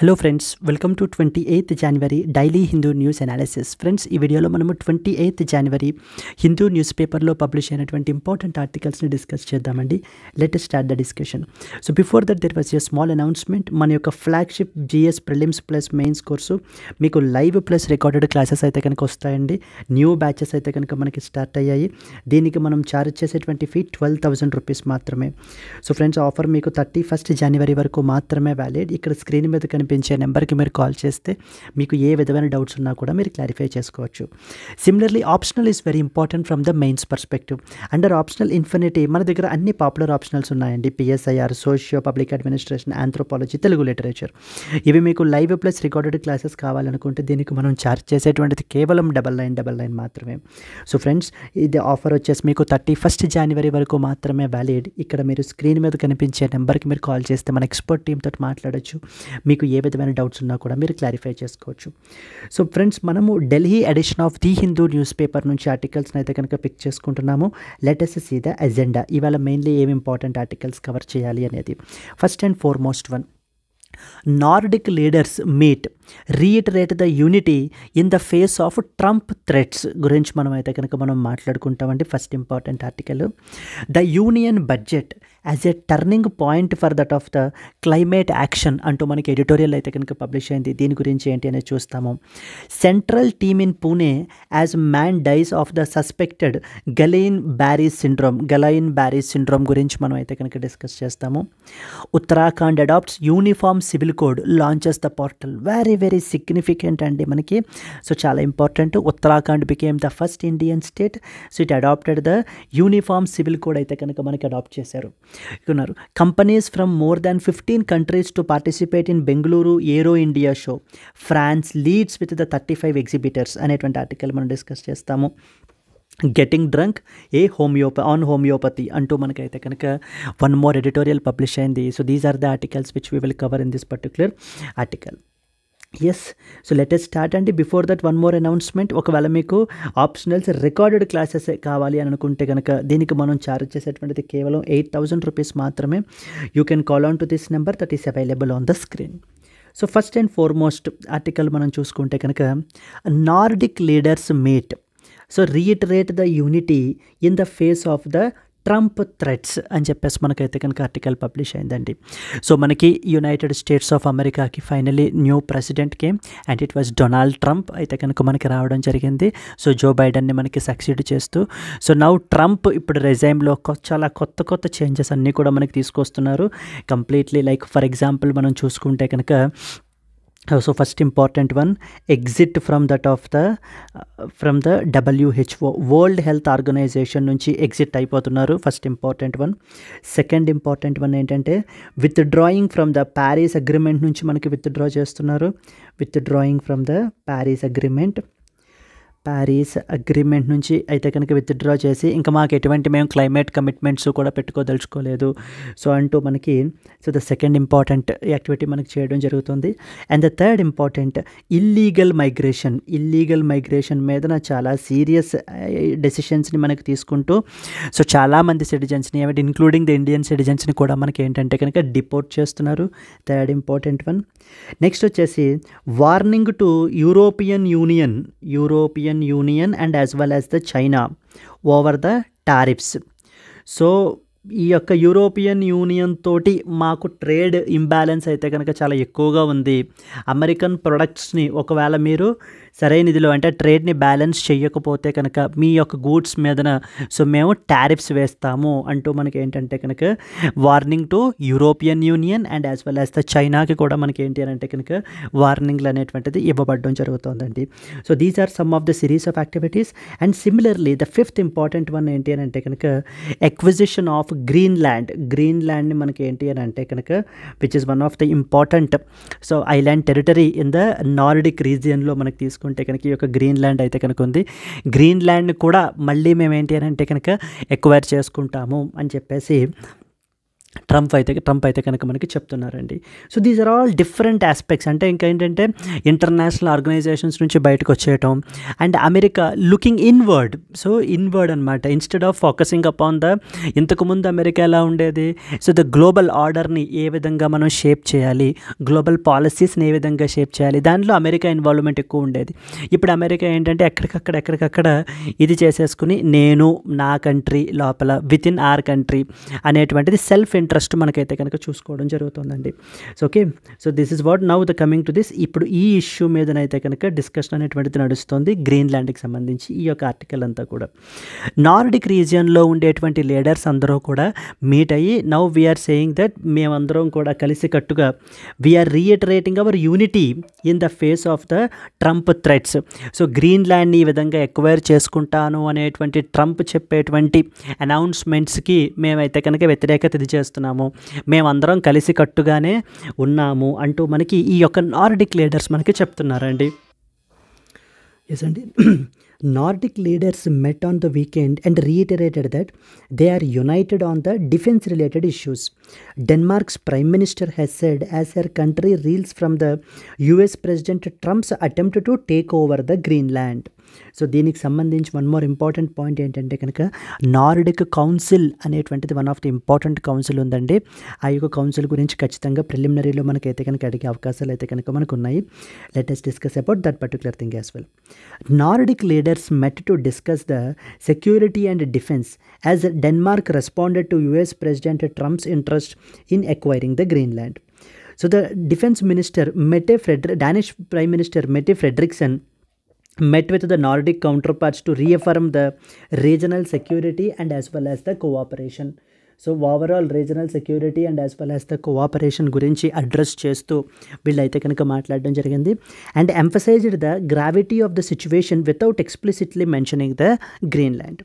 Hello friends, welcome to 28th January daily Hindu news analysis. Friends, ఈ వీడియోలో మనము 28th జనవరి హిందూ న్యూస్ పేపర్లో పబ్లిష్ అయినటువంటి ఇంపార్టెంట్ ఆర్టికల్స్ని డిస్కస్ చేద్దామండి. Let us start the discussion. So before that there was a small announcement. మన యొక్క flagship GS prelims plus mains course మీకు లైవ్ ప్లస్ రికార్డెడ్ క్లాసెస్ అయితే కనుక వస్తాయండి. న్యూ బ్యాచెస్ అయితే కనుక మనకి స్టార్ట్ అయ్యాయి. దీనికి మనం ఛార్జ్ చేసేటువంటి ఫీ 12,000 రూపీస్ మాత్రమే. సో ఫ్రెండ్స్, ఆఫర్ మీకు 31st జనవరి వరకు మాత్రమే వ్యాలిడ్. ఇక్కడ స్క్రీన్ మీద కనిపించే నెంబర్కి మీరు కాల్ చేస్తే మీకు ఏ విధమైన డౌట్స్ ఉన్నా కూడా మీరు క్లారిఫై చేసుకోవచ్చు. Similarly, optional is very important from the mains perspective. Under optional infinity మన దగ్గర అన్ని పాపులర్ ఆప్షనల్స్ ఉన్నాయండి. PSIR, socio, public administration, anthropology, Telugu literature. ఇవి మీకు లైవ్ ప్లస్ రికార్డెడ్ క్లాసెస్ కావాలనుకుంటే దీనికి మనం ఛార్జ్ చేసేటువంటిది కేవలం 9999 మాత్రమే. సో ఫ్రెండ్స్, ఇది ఆఫర్ వచ్చేసి మీకు 31st జనవరి వరకు మాత్రమే వ్యాలిడ్. ఇక్కడ మీరు స్క్రీన్ మీద కనిపించే నెంబర్కి మీరు కాల్ చేస్తే మన ఎక్స్పర్ట్ టీమ్ తోటి మాట్లాడచ్చు. మీకు ఏ విధమైన డౌట్స్ ఉన్నా కూడా మీరు క్లారిఫై చేసుకోవచ్చు. సో ఫ్రెండ్స్, మనము Delhi edition of the Hindu news paper నుంచి ఆర్టికల్స్ని అయితే కనుక పిక్ చేసుకుంటున్నాము. Let us see the agenda. ఇవాళ మెయిన్లీ ఏమి ఇంపార్టెంట్ ఆర్టికల్స్ కవర్ చేయాలి అనేది. First and foremost one, Nordic leaders meet, reiterate the unity in the face of Trump threats గురించి మనం అయితే కనుక మనం మాట్లాడుకుంటామండి. First important article, the union budget as a turning point for that of the climate action అంటూ మనకి editorial అయితే కనుక పబ్లిష్ అయింది. దీని గురించి ఏంటి అనేది చూస్తాము. Central team in Pune as man dies of the suspected Guillain Barre syndrome గురించి మనం అయితే కనుక డిస్కస్ చేస్తాము. Uttarakhand adopts uniform civil code, launches the portal. Very significant అండి మనకి. సో చాలా important. Uttarakhand became the first Indian state. So it adopted the uniform civil code అయితే కనుక మనకి అడాప్ట్ చేశారు. ఉన్నారు companies from more than 15 countries to participate in Bengaluru aero India show. France leads with the 35 exhibitors అనేటువంటి article మనం discuss చేస్తాము. Getting drunk on homeopathy అంటూ మనకైతే కనుక వన్ మోర్ ఎడిటోరియల్ పబ్లిష్ అయింది. So these are the articles which we will cover in this particular article. Yes, so let us start అండి. Before that one more announcement. ఒకవేళ మీకు optionals recorded classes కావాలి అని అనుకుంటే కనుక దీనికి మనం ఛార్జ్ చేసేటువంటిది కేవలం 8,000 రూపీస్ మాత్రమే. You can call on to this number that is available on the screen. So first and foremost article మనం చూసుకుంటే కనుక, Nordic leaders meet, so reiterate the unity in the face of the Trump threats అని చెప్పేసి మనకైతే కనుక article publish అయిందండి. So మనకి United States of అమెరికాకి finally new president came and it was Donald Trump అయితే కనుక మనకి రావడం జరిగింది. సో జో బైడెన్ని మనకి సక్సీడ్ చేస్తూ, సో నౌ ట్రంప్ ఇప్పుడు రెజైమ్లో చాలా కొత్త చేంజెస్ అన్నీ కూడా మనకి తీసుకొస్తున్నారు కంప్లీట్లీ. లైక్ ఫర్ ఎగ్జాంపుల్ మనం చూసుకుంటే కనుక, so first important one, exit from the WHO World Health Organization నుంచి ఎగ్జిట్ అయిపోతున్నారు. First important one. Second important one ఏంటంటే, withdrawing from the Paris agreement నుంచి మనకి విత్డ్రా చేస్తున్నారు. Withdrawing from the Paris agreement నుంచి అయితే కనుక విత్డ్రా చేసి, ఇంకా మాకు ఎటువంటి మేము క్లైమేట్ కమిట్మెంట్స్ కూడా పెట్టుకోదలుచుకోలేదు సో అంటూ మనకి, so the second important activity మనకి చేయడం జరుగుతుంది. And the third important, illegal migration మీద చాలా సీరియస్ డెసిషన్స్ని మనకి తీసుకుంటూ, సో చాలామంది సిటిజన్స్ని ఏమంటే ఇంక్లూడింగ్ ద ఇండియన్ సిటిజన్స్ని కూడా మనకి ఏంటంటే కనుక డిపోర్ట్ చేస్తున్నారు. Third important one. నెక్స్ట్ వచ్చేసి, warning to European union and as well as the China over the tariffs. So ఈ యొక్క యూరోపియన్ యూనియన్ తోటి మాకు ట్రేడ్ ఇంబ్యాలెన్స్ అయితే కనుక చాలా ఎక్కువగా ఉంది. అమెరికన్ ప్రొడక్ట్స్ని ఒకవేళ మీరు సరైన ఇదిలో అంటే ట్రేడ్ని బ్యాలెన్స్ చేయకపోతే కనుక మీ యొక్క గూడ్స్ మీదన సో మేము టారిఫ్స్ వేస్తాము అంటూ మనకి ఏంటంటే కనుక warning to European union and as well as the చైనాకి కూడా మనకి ఏంటి అని అంటే కనుక వార్నింగ్లు అనేటువంటిది ఇవ్వబడడం జరుగుతుందండి. So these are some of the series of activities. And similarly the fifth important one ఏంటి అని అంటే కనుక, ఎక్విజిషన్ ఆఫ్ గ్రీన్లాండ్ని మనకి ఏంటి అని అంటే కనుక, which is one of the important so island territory in the Nordic రీజియన్లో మనకి తీసుకుంటే కనుక ఈ యొక్క గ్రీన్లాండ్ అయితే కనుక ఉంది. గ్రీన్లాండ్ కూడా మళ్ళీ మేము ఏంటి అని అంటే కనుక ఎక్వైర్ చేసుకుంటాము అని చెప్పేసి ట్రంప్ అయితే కనుక మనకి చెప్తున్నారండి. So these are all different aspects. అంటే ఇంకా ఏంటంటే ఇంటర్నేషనల్ ఆర్గనైజేషన్స్ నుంచి బయటకు వచ్చేయటం and America looking inward. So inward అనమాట, ఇన్స్టెడ్ ఆఫ్ ఫోకసింగ్ అపాన్ ఇంతకుముందు అమెరికా ఎలా ఉండేది, సో ద గ్లోబల్ ఆర్డర్ని ఏ విధంగా మనం షేప్ చేయాలి, గ్లోబల్ పాలసీస్ని ఏ విధంగా షేప్ చేయాలి, దానిలో అమెరికా ఇన్వాల్వ్మెంట్ ఎక్కువ ఉండేది. ఇప్పుడు అమెరికా ఏంటంటే ఎక్కడికక్కడ ఇది చేసేసుకుని నేను నా కంట్రీ లోపల విత్ ఇన్ ఆర్ కంట్రీ అనేటువంటిది సెల్ఫ్ ఇంట్రెస్ట్ మనకైతే కనుక చూసుకోవడం జరుగుతుందండి. So okay, so this is what now the coming to this. ఇప్పుడు ఈ ఇష్యూ మీదనైతే కనుక డిస్కషన్ అనేటువంటిది నడుస్తుంది గ్రీన్లాండ్కి సంబంధించి ఈ యొక్క ఆర్టికల్ అంతా కూడా. నార్డిక్ రీజియన్లో ఉండేటువంటి లీడర్స్ అందరూ కూడా మీట్ అయ్యి నౌ వీఆర్ సేయింగ్ దట్ మేమందరం కూడా కలిసికట్టుగా we are reiterating our unity in the face of the Trump threats. So గ్రీన్లాండ్ని ఈ విధంగా ఎక్వైర్ చేసుకుంటాను అనేటువంటి ట్రంప్ చెప్పేటువంటి అనౌన్స్మెంట్స్కి మేమైతే కనుక వ్యతిరేకత ఇది చేస్తున్నాము, మేమందరం కలిసికట్టుగానే ఉన్నాము అంటూ మనకి ఈ యొక్క నార్డిక్ లీడర్స్ మనకి చెప్తున్నారండి. ఎస్ అండి. Nordic leaders met on the weekend and reiterated that they are united on the defense-related issues. Denmark's Prime Minister has said as her country reels from the US President Trump's attempt to take over the Greenland. So దీనికి సంబంధించి one more important point ఏంటంటే కనుక Nordic council అనేటువంటిది one of the important council ఉందండి. ఆ యొక్క council గురించి ఖచ్చితంగా ప్రిలిమినరీలో మనకైతే కనుక అడిగే అవకాశాలు అయితే కనుక మనకు ఉన్నాయి. Let us discuss about that particular thing as well. Nordic leaders met to discuss the security and defense as Denmark responded to US President Trump's interest in acquiring the Greenland. So the defense minister Danish Prime Minister Mette Frederiksen met with the Nordic counterparts to reaffirm the regional security and as well as the cooperation. So overall regional security and as well as the cooperation గురించి address చేస్తూ వీళ్ళైతే కనుక మాట్లాడడం జరిగింది. And emphasised the gravity of the situation without explicitly mentioning the Greenland.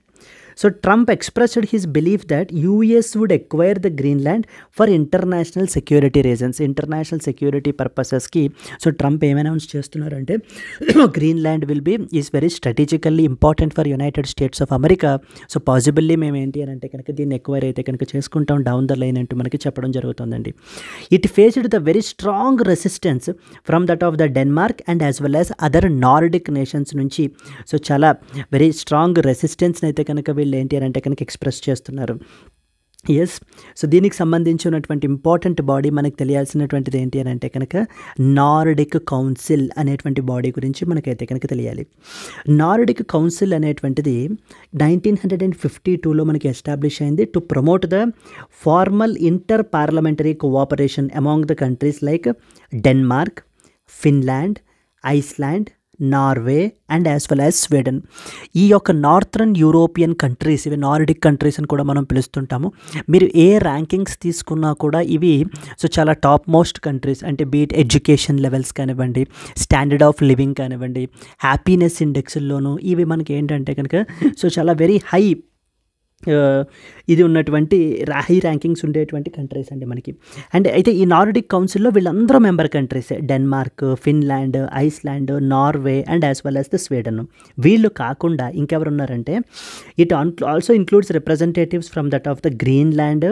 So Trump expressed his belief that US would acquire the Greenland for international security reasons. International security purposes ki so Trump em announce chestunnarante Greenland will be is very strategically important for United States of America. So possibly మేము ఏంటి అని అంటే కనుక దీన్ని acquire అయితే కనుక చేసుకుంటాం down the line అంటూ మనకి చెప్పడం జరుగుతుందండి. It faced the very strong resistance from that of the Denmark and as well as other Nordic nations నుంచి. సో చాలా వెరీ స్ట్రాంగ్ రెసిస్టెన్స్ అయితే కనుక వీళ్ళు ఏంటి అని అంటే కనుక ఎక్స్ప్రెస్ చేస్తున్నారు. ఎస్, సో దీనికి సంబంధించినటువంటి ఇంపార్టెంట్ బాడీ మనకు తెలియాల్సినటువంటిది ఏంటి అని అంటే కనుక నార్డిక్ కౌన్సిల్ అనేటువంటి బాడీ గురించి మనకైతే కనుక తెలియాలి. నార్డిక్ కౌన్సిల్ అనేటువంటిది 1952లో మనకి ఎస్టాబ్లిష్ అయింది to promote the formal inter parliamentary cooperation among the countries like Denmark, Finland, Iceland, Norway and as well as Sweden. ఈ యొక్క నార్థరన్ యూరోపియన్ కంట్రీస్, ఇవి నార్డిక్ కంట్రీస్ అని కూడా మనం పిలుస్తుంటాము. మీరు ఏ ర్యాంకింగ్స్ తీసుకున్నా కూడా ఇవి సో చాలా టాప్ మోస్ట్ కంట్రీస్. అంటే బీట్ ఎడ్యుకేషన్ లెవెల్స్ కానివ్వండి, స్టాండర్డ్ ఆఫ్ లివింగ్ కానివ్వండి, హ్యాపీనెస్ ఇండెక్స్లోనూ ఇవి మనకి ఏంటంటే కనుక సో చాలా వెరీ హై ఇది ఉన్నటువంటి హై ర్యాంకింగ్స్ ఉండేటువంటి కంట్రీస్ అండి మనకి. అండ్ అయితే ఈ నార్డిక్ కౌన్సిల్లో వీళ్ళందరూ మెంబర్ కంట్రీసే. Denmark, Finland, Iceland, Norway and as well as the Sweden. వీళ్ళు కాకుండా ఇంకెవరు ఉన్నారంటే it also includes representatives from that of the Greenland,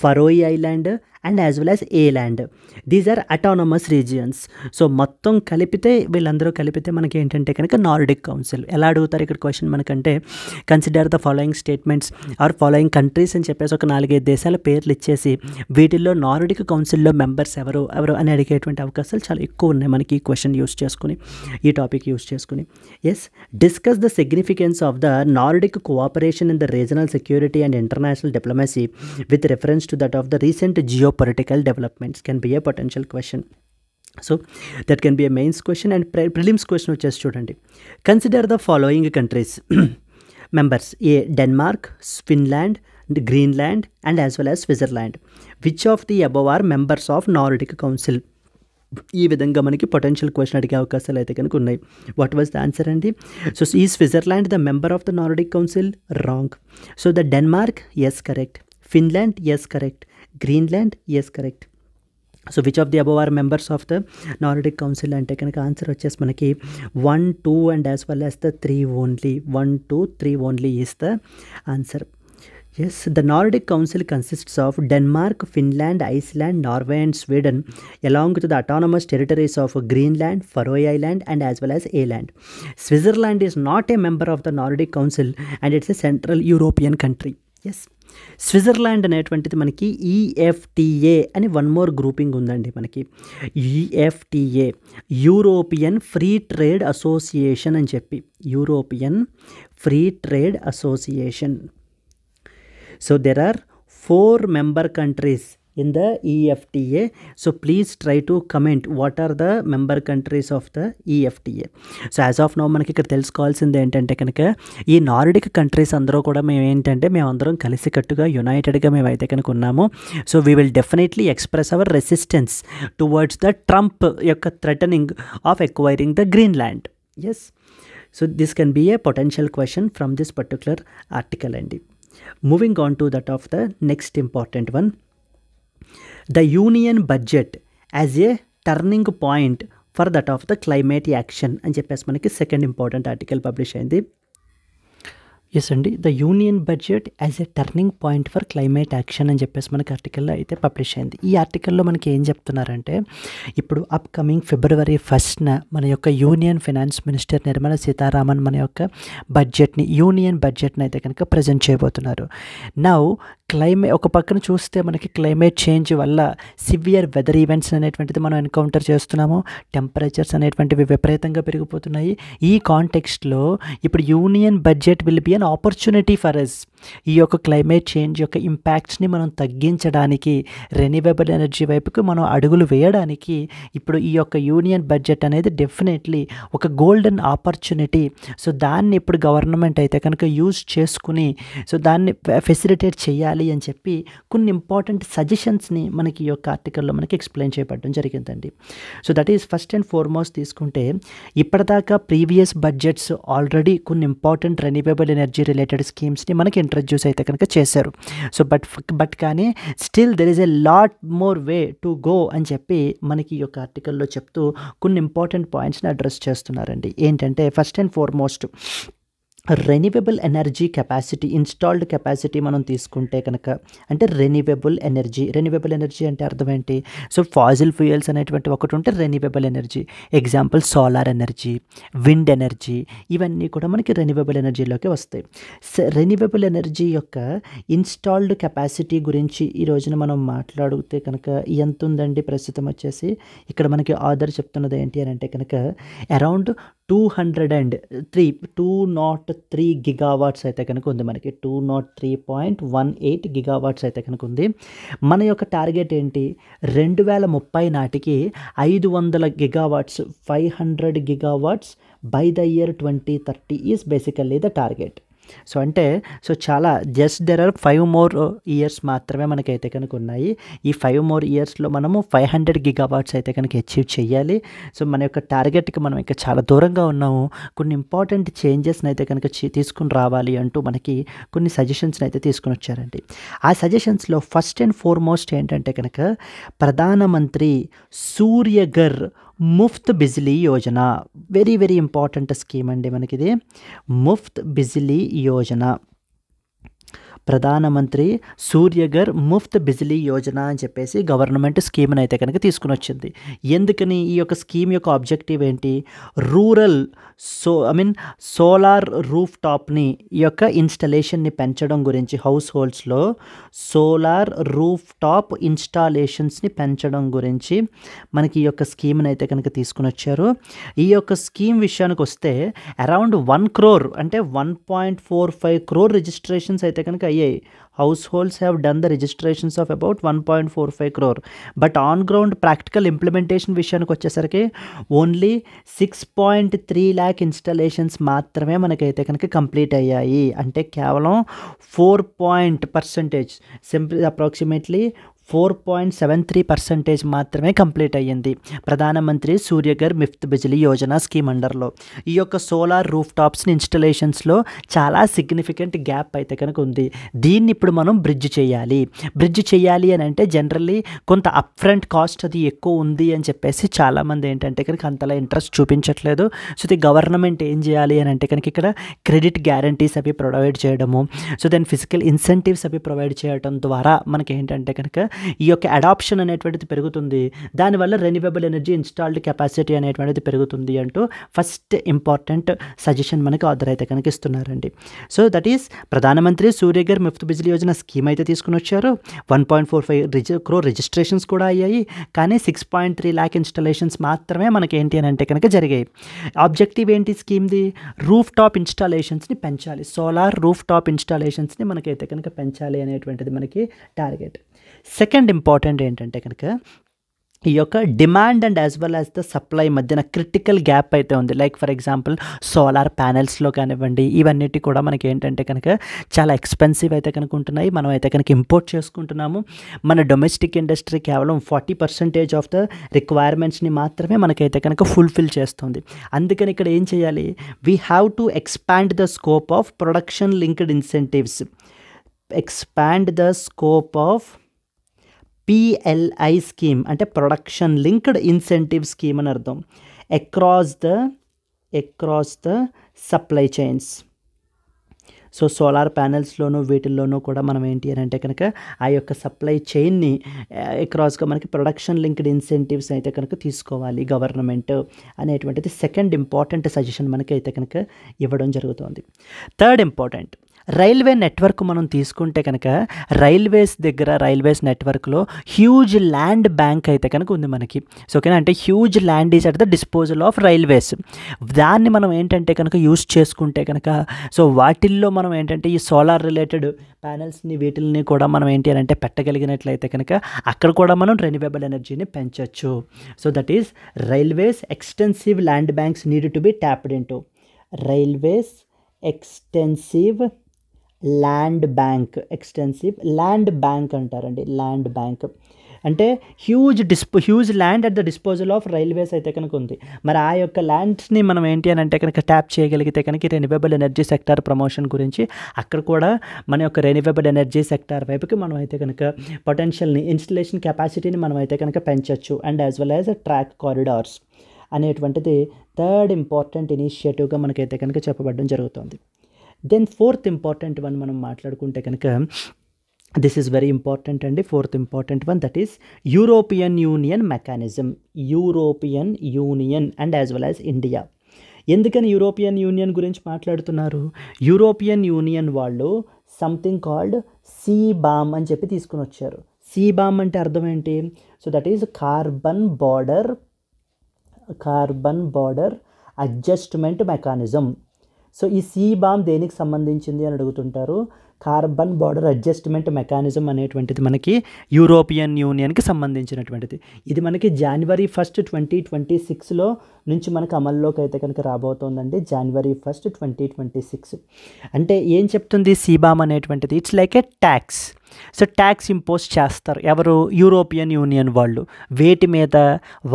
Faroe island and as well as Aland. These are autonomous regions. So మొత్తం కలిపితే వీళ్ళందరూ కలిపితే మనకి ఏంటంటే కనుక నార్డిక్ కౌన్సిల్. ఎలా అడుగుతారు ఇక్కడ క్వశ్చన్ మనకంటే consider the following statements are following countries అని చెప్పేసి ఒక 4-5 దేశాల పేర్లు ఇచ్చేసి వీటిల్లో నార్డిక్ కౌన్సిల్లో మెంబర్స్ ఎవరు అని అడిగేటువంటి అవకాశాలు చాలా ఎక్కువ ఉన్నాయి మనకి ఈ క్వశ్చన్ యూస్ చేసుకుని, ఈ టాపిక్ యూస్ చేసుకుని. Yes, discuss the significance of the Nordic cooperation in the regional security and international diplomacy with reference to that of the recent geopolitical developments can be a potential question. So that can be a mains question and prelims question వచ్చేసి చూడండి. Consider the following countries members: A, Denmark, Finland, Greenland and as well as Switzerland. Which of the above are members of Nordic Council? ఈ విధంగా మనకి potential question అడిగే అవకాశాలు అయితే కనుక ఉన్నాయి. వాట్ వాజ్ ద ఆన్సర్ అండి? సో ఈ Switzerland the member of the Nordic council? Wrong. So the Denmark, yes correct. Finland, yes correct. Greenland, yes correct. So which of the above are members of the Nordic Council అంటే కనుక answer వచ్చేసి మనకి 1, 2 and as well as the 3 only. 1, 2, 3 only is the answer. Yes, the Nordic Council consists of Denmark, Finland, Iceland, Norway, and Sweden, along with the autonomous territories of Greenland, Faroe Island, and as well as Åland. Switzerland is not a member of the Nordic Council, and it's a Central European country. Yes, Switzerland అనేటువంటిది మనకి EFTA అని one more grouping ఉందండి. మనకి EFTA, European free trade association అని చెప్పి, European free trade association. So there are 4 member countries in the EFTA. So please try to comment what are the member countries of the EFTA. So as of now మనకి ఇక్కడ తెలుసుకోవాల్సింది ఏంటంటే కనుక ఈ Nordic countries అందరూ కూడా మేమందరం కలిసికట్టుగా యునైటెడ్గా మేమైతే కనుక ఉన్నాము. So we will definitely express our resistance towards the Trump యొక్క threatening of acquiring the Greenland. Yes, so this can be a potential question from this particular article అండి. Moving on to that of the next important one, the union budget as a turning point for that of the climate action అని చెప్పేసి మనకి second important article publish అయింది. Yes అండి, the union budget as a turning point for climate action అని చెప్పేసి మనకి ఆర్టికల్లో అయితే పబ్లిష్ అయింది. ఈ ఆర్టికల్లో మనకి ఏం చెప్తున్నారంటే, ఇప్పుడు అప్కమింగ్ February 1st మన యొక్క union finance minister Nirmala Sitharaman మన యొక్క బడ్జెట్ని, యూనియన్ బడ్జెట్ని అయితే కనుక ప్రజెంట్ చేయబోతున్నారు. నౌ ఒక పక్కన చూస్తే మనకి క్లైమేట్ చేంజ్ వల్ల సివియర్ వెదర్ ఈవెంట్స్ అనేటువంటిది మనం ఎన్కౌంటర్ చేస్తున్నాము. టెంపరేచర్స్ అనేటువంటివి విపరీతంగా పెరిగిపోతున్నాయి. ఈ కాంటెక్స్ట్లో ఇప్పుడు union budget will be an opportunity for us. ఈ యొక్క క్లైమేట్ చేంజ్ యొక్క ఇంపాక్ట్స్ని మనం తగ్గించడానికి, రెన్యూవబుల్ ఎనర్జీ వైపుకి మనం అడుగులు వేయడానికి ఇప్పుడు ఈ యొక్క యూనియన్ బడ్జెట్ అనేది డెఫినెట్లీ ఒక గోల్డెన్ ఆపర్చునిటీ. సో దాన్ని ఇప్పుడు గవర్నమెంట్ అయితే కనుక యూజ్ చేసుకుని సో దాన్ని ఫెసిలిటేట్ చేయాలి అని చెప్పి కొన్ని ఇంపార్టెంట్ సజెషన్స్ని మనకి ఈ యొక్క ఆర్టికల్లో మనకి ఎక్స్ప్లెయిన్ చేయబడడం జరిగిందండి. So that is first and foremost తీసుకుంటే, ఇప్పటిదాకా ప్రీవియస్ బడ్జెట్స్ ఆల్రెడీ కొన్ని ఇంపార్టెంట్ రెన్యూవబుల్ ఎనర్జీ రిలేటెడ్ స్కీమ్స్ని మనకి ఇంట్రడ్యూస్ అయితే కనుక చేశారు. సో బట్ కానీ still there is a lot more way to go అని చెప్పి మనకి ఈ యొక్క ఆర్టికల్లో చెప్తూ కొన్ని ఇంపార్టెంట్ పాయింట్స్ని అడ్రస్ చేస్తున్నారండి. ఏంటంటే first and foremost renewable energy capacity, installed capacity మనం తీసుకుంటే కనుక, అంటే రెన్యూవబుల్ ఎనర్జీ అంటే అర్థం ఏంటి? సో ఫాజిల్ ఫ్యూయల్స్ అనేటువంటి ఒకటి ఉంటే renewable energy, example solar energy, wind energy, ఇవన్నీ కూడా మనకి రెన్యూవబుల్ ఎనర్జీలోకి వస్తాయి. రెన్యూవబుల్ ఎనర్జీ యొక్క ఇన్స్టాల్డ్ కెపాసిటీ గురించి ఈ రోజున మనం మాట్లాడితే కనుక ఎంత ఉందండి? ప్రస్తుతం వచ్చేసి ఇక్కడ మనకి ఆర్డర్ చెప్తున్నది ఏంటి అని అంటే కనుక అరౌండ్ 203 గిగావాట్స్ అయితే కనుక ఉంది. మనకి 203.18 గిగావాట్స్ అయితే కనుక ఉంది. మన యొక్క టార్గెట్ ఏంటి? 2030 నాటికి 500 gigawatts, 500 gigawatts by the year 2030 is basically the target. So అంటే చాలా just there are 5 more years మాత్రమే మనకైతే కనుక ఉన్నాయి. ఈ 5 more ఇయర్స్లో మనము 500 గిగావాట్స్ అయితే కనుక అచీవ్ చేయాలి. సో మన యొక్క టార్గెట్కి మనం ఇంకా చాలా దూరంగా ఉన్నాము. కొన్ని ఇంపార్టెంట్ చేంజెస్ని అయితే కనుక తీసుకుని రావాలి అంటూ మనకి కొన్ని సజెషన్స్ని అయితే తీసుకుని వచ్చారండి. ఆ సజెషన్స్లో ఫస్ట్ అండ్ ఫార్మోస్ట్ ఏంటంటే కనుక Pradhan Mantri Surya Ghar Muft Bijli Yojana, very very important scheme అండి మనకిది. ముఫ్త్ బిజిలీ యోజన, ప్రధానమంత్రి సూర్యఘర్ ముఫ్త్ బిజిలీ యోజన అని చెప్పేసి గవర్నమెంట్ స్కీమ్ని అయితే కనుక తీసుకుని వచ్చింది. ఎందుకని? ఈ యొక్క స్కీమ్ యొక్క ఆబ్జెక్టివ్ ఏంటి? రూరల్ సోలార్ రూఫ్ టాప్ని ఈ యొక్క ఇన్స్టాలేషన్ని పెంచడం గురించి, హౌస్ హోల్డ్స్లో సోలార్ రూఫ్ టాప్ ఇన్స్టాలేషన్స్ని పెంచడం గురించి మనకి ఈ యొక్క స్కీమ్ని అయితే కనుక తీసుకుని వచ్చారు. ఈ యొక్క స్కీమ్ విషయానికి వస్తే అరౌండ్ 1 crore అంటే 1.45 crore రిజిస్ట్రేషన్స్ అయితే కనుక అయ్యాయి. Households have done the registrations of about 1.45 crore. But on ground practical implementation విషయానికి వచ్చేసరికి ఓన్లీ 6.3 lakh ఇన్స్టాలేషన్స్ మాత్రమే మనకైతే కనుక కంప్లీట్ అయ్యాయి. అంటే కేవలం 4% సింపుల్ అప్రాక్సిమేట్లీ 4.73% మాత్రమే కంప్లీట్ అయ్యింది ప్రధానమంత్రి సూర్యఘర్ ముఫ్త్ బిజిలీ యోజన స్కీమ్ అండర్లో. ఈ యొక్క సోలార్ రూఫ్ టాప్స్ని ఇన్స్టలేషన్స్లో చాలా సిగ్నిఫికెంట్ గ్యాప్ అయితే కనుక ఉంది. దీన్ని ఇప్పుడు మనం బ్రిడ్జ్ చేయాలి అని అంటే జనరల్లీ కొంత అప్ ఫ్రంట్ కాస్ట్ అది ఎక్కువ ఉంది అని చెప్పేసి చాలామంది ఏంటంటే కనుక అంతలా ఇంట్రెస్ట్ చూపించట్లేదు. సో ఇది గవర్నమెంట్ ఏం చేయాలి అని అంటే కనుక ఇక్కడ క్రెడిట్ గ్యారంటీస్ అవి ప్రొవైడ్ చేయడము, సో దెన్ ఫిజికల్ ఇన్సెంటివ్స్ అవి ప్రొవైడ్ చేయడం ద్వారా మనకి ఏంటంటే కనుక ఈ యొక్క అడాప్షన్ అనేటువంటిది పెరుగుతుంది. దానివల్ల రెన్యూవబుల్ ఎనర్జీ ఇన్స్టాల్డ్ కెపాసిటీ అనేటువంటిది పెరుగుతుంది అంటూ ఫస్ట్ ఇంపార్టెంట్ సజెషన్ మనకి ఆర్డర్ అయితే కనుక ఇస్తున్నారండి. సో దట్ ఈస్ ప్రధానమంత్రి సూర్యఘర్ ముఫ్త్ బిజిలీ యోజన స్కీమ్ అయితే తీసుకుని వచ్చారు. 1.45 crore రిజిస్ట్రేషన్స్ కూడా అయ్యాయి. కానీ 6.3 lakh ఇన్స్టాలేషన్స్ మాత్రమే మనకి ఏంటి అని అంటే కనుక జరిగాయి. ఆబ్జెక్టివ్ ఏంటి స్కీమ్ది? రూఫ్ టాప్ ఇన్స్టాలేషన్స్ని పెంచాలి. సోలార్ రూఫ్ టాప్ ఇన్స్టాలేషన్స్ని మనకైతే కనుక పెంచాలి అనేటువంటిది మనకి టార్గెట్. సెకండ్ ఇంపార్టెంట్ ఏంటంటే కనుక ఈ యొక్క demand and as well as the supply మధ్యన క్రిటికల్ గ్యాప్ అయితే ఉంది. లైక్ ఫర్ ఎగ్జాంపుల్ సోలార్ ప్యానెల్స్లో కానివ్వండి, ఇవన్నిటి కూడా మనకి ఏంటంటే కనుక చాలా ఎక్స్పెన్సివ్ అయితే కనుక ఉంటున్నాయి. మనం అయితే కనుక ఇంపోర్ట్ చేసుకుంటున్నాము. మన డొమెస్టిక్ ఇండస్ట్రీ కేవలం 40% ఆఫ్ ద రిక్వైర్మెంట్స్ని మాత్రమే మనకైతే కనుక ఫుల్ఫిల్ చేస్తుంది. అందుకని ఇక్కడ ఏం చేయాలి? We have to expand the scope of production linked incentives. Expand the scope of PLI scheme అంటే ప్రొడక్షన్ లింక్డ్ ఇన్సెంటివ్ స్కీమ్ అని అర్థం. Across the supply chains. So solar ప్యానెల్స్లోనూ వీటిల్లోనూ కూడా మనం ఏంటి అని అంటే కనుక ఆ యొక్క సప్లై చైన్ని అక్రాస్గా మనకి ప్రొడక్షన్ లింక్డ్ ఇన్సెంటివ్స్ అయితే కనుక తీసుకోవాలి గవర్నమెంట్ అనేటువంటిది సెకండ్ ఇంపార్టెంట్ సజెషన్ మనకి అయితే కనుక ఇవ్వడం జరుగుతుంది. థర్డ్ ఇంపార్టెంట్ రైల్వే నెట్వర్క్ మనం తీసుకుంటే కనుక రైల్వేస్ నెట్వర్క్లో హ్యూజ్ ల్యాండ్ బ్యాంక్ అయితే కనుక ఉంది మనకి. సో ఓకేనా, అంటే huge land is at the disposal of railways. దాన్ని మనం ఏంటంటే కనుక యూస్ చేసుకుంటే కనుక సో వాటిల్లో మనం ఏంటంటే ఈ సోలార్ రిలేటెడ్ ప్యానెల్స్ని వీటిల్ని కూడా మనం ఏంటి అని అంటే పెట్టగలిగినట్లయితే కనుక అక్కడ కూడా మనం రెన్యూవబుల్ ఎనర్జీని పెంచవచ్చు. So that is railways extensive land banks need to be tapped into. Railways extensive land bank అంటారండి. ల్యాండ్ బ్యాంక్ అంటే huge land at the disposal of railways అయితే కనుక ఉంది. మరి ఆ యొక్క ల్యాండ్స్ని మనం ఏంటి అని అంటే కనుక ట్యాప్ చేయగలిగితే కనుక రెన్యూవబుల్ ఎనర్జీ సెక్టార్ ప్రమోషన్ గురించి అక్కడ కూడా మన యొక్క రెన్యూవబుల్ ఎనర్జీ సెక్టార్ వైపుకి మనం అయితే కనుక పొటెన్షియల్ని ఇన్స్టలేషన్ కెపాసిటీని మనం అయితే కనుక పెంచవచ్చు. And as well as track corridors అనేటువంటిది థర్డ్ ఇంపార్టెంట్ ఇనిషియేటివ్గా మనకైతే కనుక చెప్పబడడం జరుగుతుంది. దెన్ ఫోర్త్ ఇంపార్టెంట్ వన్ మనం మాట్లాడుకుంటే కనుక దిస్ ఈజ్ వెరీ ఇంపార్టెంట్ అండి. Fourth important one that is European union mechanism. European union and as well as India. ఎందుకని European union గురించి మాట్లాడుతున్నారు? యూరోపియన్ యూనియన్ వాళ్ళు సంథింగ్ కాల్డ్ CBAM అని చెప్పి తీసుకుని వచ్చారు. CBAM అంటే అర్థం ఏంటి? So that is carbon border adjustment mechanism. So ఈ CBAM దేనికి సంబంధించింది అని అడుగుతుంటారు. కార్బన్ బార్డర్ అడ్జస్ట్మెంట్ మెకానిజం అనేటువంటిది మనకి యూరోపియన్ యూనియన్కి సంబంధించినటువంటిది. ఇది మనకి January 1, 2026లో నుంచి మనకు అమల్లోకి అయితే కనుక రాబోతోందండి. January 1, 2026. అంటే ఏం చెప్తుంది CBAM అనేటువంటిది? It's like A tax. So tax impose చేస్తారు ఎవరు? యూరోపియన్ యూనియన్ వాళ్ళు. వేటి మీద?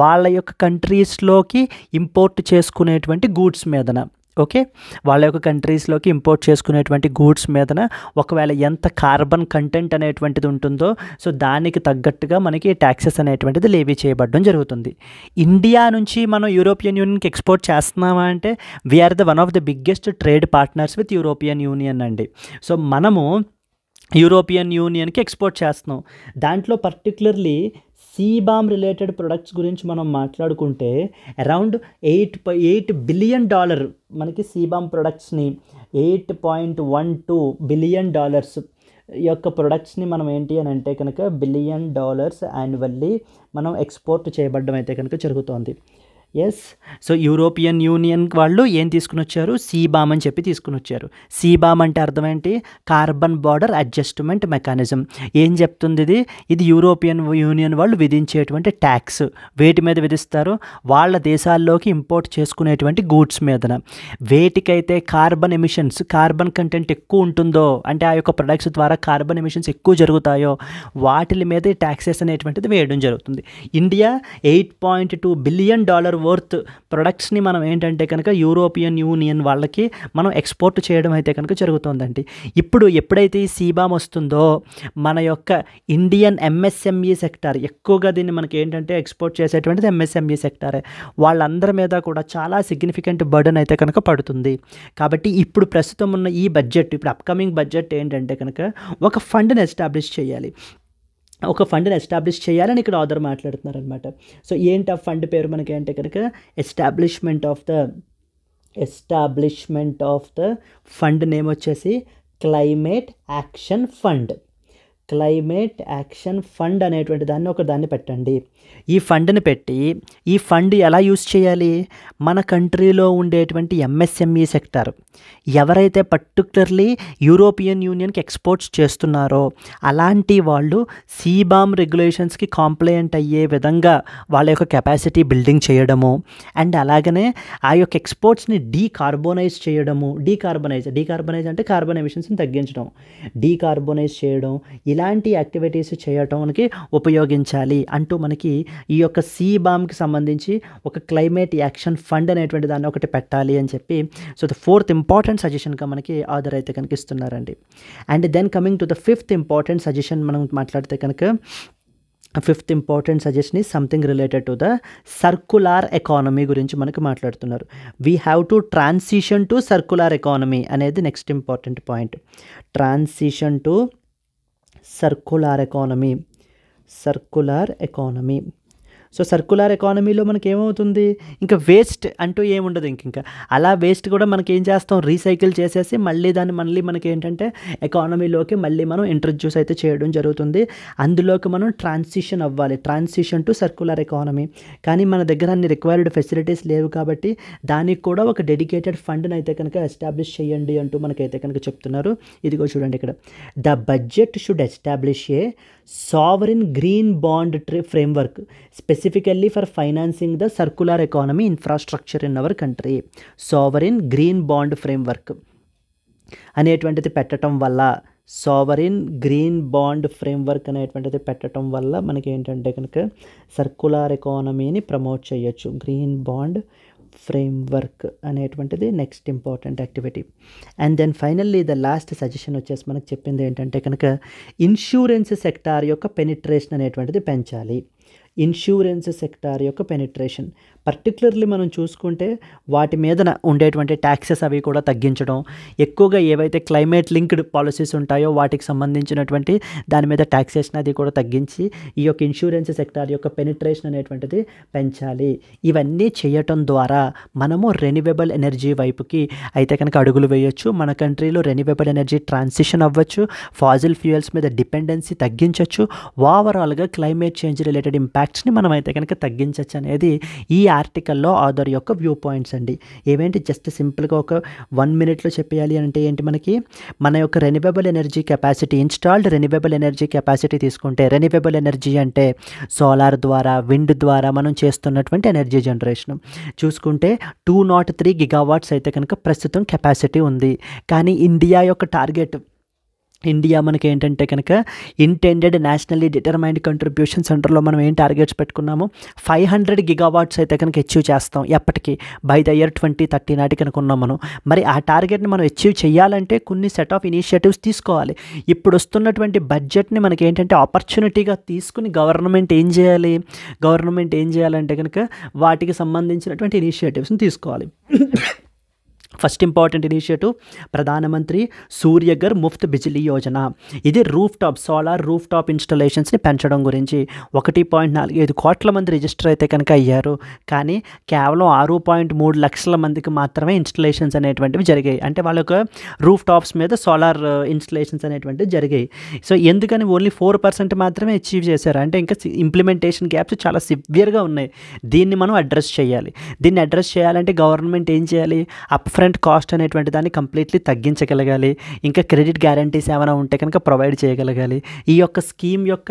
వాళ్ళ యొక్క కంట్రీస్లోకి ఇంపోర్ట్ చేసుకునేటువంటి గూడ్స్ మీదన. ఓకే, వాళ్ళ యొక్క కంట్రీస్లోకి ఇంపోర్ట్ చేసుకునేటువంటి గూడ్స్ మీదన ఒకవేళ ఎంత కార్బన్ కంటెంట్ అనేటువంటిది ఉంటుందో సో దానికి తగ్గట్టుగా మనకి ట్యాక్సెస్ అనేటువంటిది లేవీ చేయబడడం జరుగుతుంది. ఇండియా నుంచి మనం యూరోపియన్ యూనియన్కి ఎక్స్పోర్ట్ చేస్తున్నామా అంటే we are the one of the biggest trade partners with European union అండి. సో మనము యూరోపియన్ యూనియన్కి ఎక్స్పోర్ట్ చేస్తున్నాం. దాంట్లో పర్టికులర్లీ CBAM రిలేటెడ్ ప్రొడక్ట్స్ గురించి మనం మాట్లాడుకుంటే అరౌండ్ $8 బిలియన్ మనకి CBAM ప్రొడక్ట్స్ని $8.12 బిలియన్ యొక్క ప్రొడక్ట్స్ని మనం ఏంటి అని అంటే కనుక $1 బిలియన్ యాన్యువల్లీ మనం ఎక్స్పోర్ట్ చేయబడడం అయితే కనుక జరుగుతోంది. ఎస్. సో యూరోపియన్ యూనియన్ వాళ్ళు ఏం తీసుకుని వచ్చారు, సీబామ్ అని చెప్పి తీసుకుని వచ్చారు. సీబామ్ అంటే అర్థం ఏంటి, కార్బన్ బార్డర్ అడ్జస్ట్మెంట్ మెకానిజం. ఏం చెప్తుంది ఇది, ఇది యూరోపియన్ యూనియన్ వాళ్ళు విధించేటువంటి ట్యాక్స్. వేటి మీద విధిస్తారు, వాళ్ళ దేశాల్లోకి ఇంపోర్ట్ చేసుకునేటువంటి గూడ్స్ మీదన. వేటికైతే కార్బన్ ఎమిషన్స్, కార్బన్ కంటెంట్ ఎక్కువ ఉంటుందో, అంటే ఆ యొక్క ప్రొడక్ట్స్ ద్వారా కార్బన్ ఎమిషన్స్ ఎక్కువ జరుగుతాయో వాటి మీద ట్యాక్సెస్ అనేటువంటిది వేయడం జరుగుతుంది. ఇండియా $8.2 బిలియన్ వర్త్ ప్రొడక్ట్స్ని మనం ఏంటంటే కనుక యూరోపియన్ యూనియన్ వాళ్ళకి మనం ఎక్స్పోర్ట్ చేయడం అయితే కనుక జరుగుతుందండి. ఇప్పుడు ఎప్పుడైతే ఈ సీబామ్ వస్తుందో మన యొక్క ఇండియన్ ఎంఎస్ఎంఈ సెక్టార్, ఎక్కువగా దీన్ని మనకి ఏంటంటే ఎక్స్పోర్ట్ చేసేటువంటిది ఎంఎస్ఎంఈ సెక్టారే, వాళ్ళందరి మీద కూడా చాలా సిగ్నిఫికెంట్ బర్డన్ అయితే కనుక పడుతుంది. కాబట్టి ఇప్పుడు ప్రస్తుతం ఉన్న ఈ బడ్జెట్, ఇప్పుడు అప్కమింగ్ బడ్జెట్ ఏంటంటే కనుక ఒక ఫండ్ని ఎస్టాబ్లిష్ చేయాలి, ఒక ఫండ్ని ఎస్టాబ్లిష్ చేయాలని ఇక్కడ ఆథర్ మాట్లాడుతున్నారు అనమాట. సో ఏంటి ఆ ఫండ్ పేరు మనకి అంటే కనుక establishment of the fund name వచ్చేసి climate action fund. Climate action fund అనేటువంటి దాన్ని పెట్టండి. ఈ ఫండ్ని పెట్టి ఈ ఫండ్ ఎలా యూజ్ చేయాలి, మన కంట్రీలో ఉండేటువంటి ఎంఎస్ఎంఈ సెక్టార్ ఎవరైతే పర్టికులర్లీ యూరోపియన్ యూనియన్కి ఎక్స్పోర్ట్స్ చేస్తున్నారో అలాంటి వాళ్ళు సీబామ్ రెగ్యులేషన్స్కి కాంప్లైంట్ అయ్యే విధంగా వాళ్ళ యొక్క కెపాసిటీ బిల్డింగ్ చేయడము, అండ్ అలాగనే ఆ యొక్క ఎక్స్పోర్ట్స్ని డీకార్బోనైజ్ చేయడము. డీకార్బనైజ్ అంటే కార్బన్ ఎమిషన్స్ని తగ్గించడం, డీకార్బోనైజ్ చేయడం, ఇలాంటి యాక్టివిటీస్ చేయడానికి ఉపయోగించాలి అంటూ మనకి ఈ యొక్క సీబామ్కి సంబంధించి ఒక క్లైమేట్ యాక్షన్ ఫండ్ అనేటువంటి దాన్ని ఒకటి పెట్టాలి అని చెప్పి, సో ద ఫోర్త్ ఇంపార్టెంట్ సజెషన్గా మనకి ఆథర్ అయితే కనుక ఇస్తున్నారండి. And then coming to the fifth important suggestion మనం మాట్లాడితే కనుక, fifth important suggestion is something related to the circular economy గురించి మనకు మాట్లాడుతున్నారు. We have to transition to circular economy అనేది next important point. Transition to circular economy. So circular ఎకానమీలో మనకి ఏమవుతుంది, ఇంకా వేస్ట్ అంటూ ఏముండదు. ఇంకా అలా వేస్ట్ కూడా మనకి ఏం చేస్తాం, రీసైకిల్ చేసేసి మళ్ళీ మనకి ఏంటంటే ఎకానమీలోకి మళ్ళీ మనం ఇంట్రడ్యూస్ అయితే చేయడం జరుగుతుంది. అందులోకి మనం ట్రాన్సిషన్ అవ్వాలి, ట్రాన్సిషన్ టు సర్కులర్ ఎకానమీ. కానీ మన దగ్గర అన్ని రిక్వైర్డ్ ఫెసిలిటీస్ లేవు కాబట్టి దానికి కూడా ఒక డెడికేటెడ్ ఫండ్ని అయితే కనుక ఎస్టాబ్లిష్ చేయండి అంటూ మనకైతే కనుక చెప్తున్నారు. ఇదిగో చూడండి ఇక్కడ, the budget should establish A sovereign green bond framework specifically for financing the circular economy infrastructure in our country. Sovereign green bond framework అనేటువంటిది పెట్టడం వల్ల, సావరిన్ గ్రీన్ బాండ్ ఫ్రేమ్వర్క్ అనేటువంటిది పెట్టడం వల్ల మనకి ఏంటంటే కనుక సర్కులర్ ఎకానమీని ప్రమోట్ చేయొచ్చు. గ్రీన్ బాండ్ ఫ్రేమ్వర్క్ అనేటువంటిది next important activity. And then finally the last suggestion వచ్చేసి మనకు చెప్పింది ఏంటంటే కనుక ఇన్సూరెన్స్ సెక్టార్ యొక్క పెనిట్రేషన్ అనేటువంటిది పెంచాలి. ఇన్సూరెన్స్ సెక్టార్ యొక్క పెనిట్రేషన్ పర్టికులర్లీ మనం చూసుకుంటే వాటి మీద ఉండేటువంటి ట్యాక్సెస్ అవి కూడా తగ్గించడం, ఎక్కువగా ఏవైతే క్లైమేట్ లింక్డ్ పాలసీస్ ఉంటాయో వాటికి సంబంధించినటువంటి దాని మీద ట్యాక్సేషన్ అది కూడా తగ్గించి ఈ యొక్క ఇన్సూరెన్స్ సెక్టార్ యొక్క పెనిట్రేషన్ అనేటువంటిది పెంచాలి. ఇవన్నీ చేయటం ద్వారా మనము రెన్యూవబుల్ ఎనర్జీ వైపుకి అయితే కనుక అడుగులు వేయొచ్చు. మన కంట్రీలో రెన్యూవబుల్ ఎనర్జీ ట్రాన్సిషన్ అవ్వచ్చు, ఫాజిల్ ఫ్యూయల్స్ మీద డిపెండెన్సీ తగ్గించవచ్చు, ఓవరాల్గా క్లైమేట్ చేంజ్ రిలేటెడ్ ఇంపాక్ట్స్ని మనం అయితే కనుక తగ్గించవచ్చు అనేది ఈ ఆర్టికల్లో ఆథర్ యొక్క వ్యూ పాయింట్స్ అండి. ఏవేంటి జస్ట్ సింపుల్గా ఒక 1 minute చెప్పేయాలి అంటే ఏంటి, మనకి మన యొక్క renewable energy capacity, installed renewable energy capacity తీసుకుంటే, రెన్యూవబుల్ ఎనర్జీ అంటే సోలార్ ద్వారా, విండ్ ద్వారా మనం చేస్తున్నటువంటి ఎనర్జీ జనరేషన్ చూసుకుంటే 203 GW అయితే కనుక ప్రస్తుతం కెపాసిటీ ఉంది. కానీ ఇండియా యొక్క టార్గెట్, ఇండియా మనకి ఏంటంటే కనుక ఇంటెండెడ్ నేషనల్లీ డిటర్మైన్డ్ కంట్రిబ్యూషన్ సెంటర్లో మనం ఏం టార్గెట్స్ పెట్టుకున్నాము, 500 GW అయితే కనుక అచీవ్ చేస్తాం ఎప్పటికీ బై ద ఇయర్ 2030 నాటికి అనుకున్నాం మనం. మరి ఆ టార్గెట్ని మనం అచీవ్ చేయాలంటే కొన్ని సెట్ ఆఫ్ ఇనిషియేటివ్స్ తీసుకోవాలి. ఇప్పుడు వస్తున్నటువంటి బడ్జెట్ని మనకి ఏంటంటే ఆపర్చునిటీగా తీసుకుని గవర్నమెంట్ ఏం చేయాలంటే కనుక వాటికి సంబంధించినటువంటి ఇనిషియేటివ్స్ని తీసుకోవాలి. ఫస్ట్ ఇంపార్టెంట్ ఇనిషియేటివ్ ప్రధానమంత్రి సూర్యఘర్ ముఫ్త్ బిజిలీ యోజన. ఇది సోలార్ రూఫ్ టాప్ ఇన్స్టాలేషన్స్ని పెంచడం గురించి 1.45 కోట్ల మంది రిజిస్టర్ అయితే కనుక అయ్యారు. కానీ కేవలం 6.3 లక్షల మందికి మాత్రమే ఇన్స్టలేషన్స్ అనేటువంటివి జరిగాయి. అంటే వాళ్ళ యొక్క రూఫ్ టాప్స్ మీద సోలార్ ఇన్స్టలేషన్స్ అనేటువంటివి జరిగాయి. సో ఎందుకని ఓన్లీ 4% మాత్రమే అచీవ్ చేశారు అంటే ఇంకా ఇంప్లిమెంటేషన్ గ్యాప్స్ చాలా సివియర్గా ఉన్నాయి. దీన్ని మనం అడ్రస్ చేయాలి. దీన్ని అడ్రస్ చేయాలంటే గవర్నమెంట్ ఏం చేయాలి? అప్ ఫ్రంట్ కాస్ట్ అనేటువంటి దాన్ని కంప్లీట్లీ తగ్గించగలగాలి. ఇంకా క్రెడిట్ గ్యారంటీస్ ఏమైనా ఉంటే కనుక ప్రొవైడ్ చేయగలగాలి. ఈ యొక్క స్కీమ్ యొక్క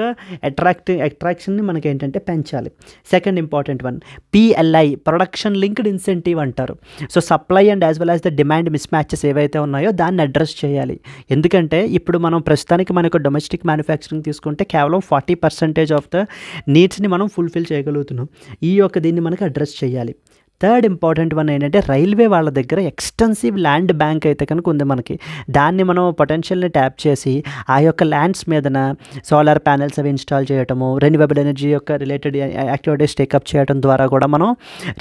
అట్రాక్షన్ని మనకి ఏంటంటే పెంచాలి. Second important one PLI production linked incentive అంటారు. So supply and as well as the demand mismatches ఏవైతే ఉన్నాయో దాన్ని అడ్రస్ చేయాలి. ఎందుకంటే ఇప్పుడు మనం ప్రస్తుతానికి మనకు డొమెస్టిక్ మ్యానుఫ్యాక్చరింగ్ తీసుకుంటే కేవలం 40% ఆఫ్ ద నీడ్స్ని మనం ఫుల్ఫిల్ చేయగలుగుతున్నాం. ఈ యొక్క దీన్ని మనకు అడ్రస్ చేయాలి. థర్డ్ ఇంపార్టెంట్ వన్ ఏంటంటే రైల్వే వాళ్ళ దగ్గర ఎక్స్టెన్సివ్ ల్యాండ్ బ్యాంక్ అయితే కనుక ఉంది మనకి. దాన్ని మనం పొటెన్షియల్ని ట్యాప్ చేసి ఆ యొక్క ల్యాండ్స్ మీదన సోలార్ ప్యానెల్స్ అవి ఇన్స్టాల్ చేయటము, రెన్యూవబుల్ ఎనర్జీ యొక్క రిలేటెడ్ యాక్టివిటీస్ టేకప్ చేయడం ద్వారా కూడా మనం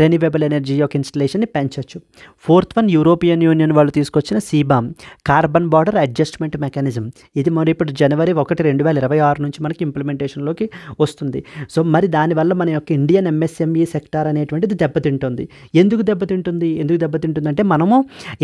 రెన్యూవబుల్ ఎనర్జీ యొక్క ఇన్స్టలేషన్ని పెంచవచ్చు. ఫోర్త్ వన్ యూరోపియన్ యూనియన్ వాళ్ళు తీసుకొచ్చిన CBAM carbon border adjustment mechanism. ఇది మరి ఇప్పుడు జనవరి 1, 2026 నుంచి మనకి ఇంప్లిమెంటేషన్లోకి వస్తుంది. సో మరి దానివల్ల మన యొక్క ఇండియన్ MSME సెక్టార్ అనేటువంటిది దెబ్బతింటుంది. ఎందుకు దెబ్బతింటుంది అంటే మనము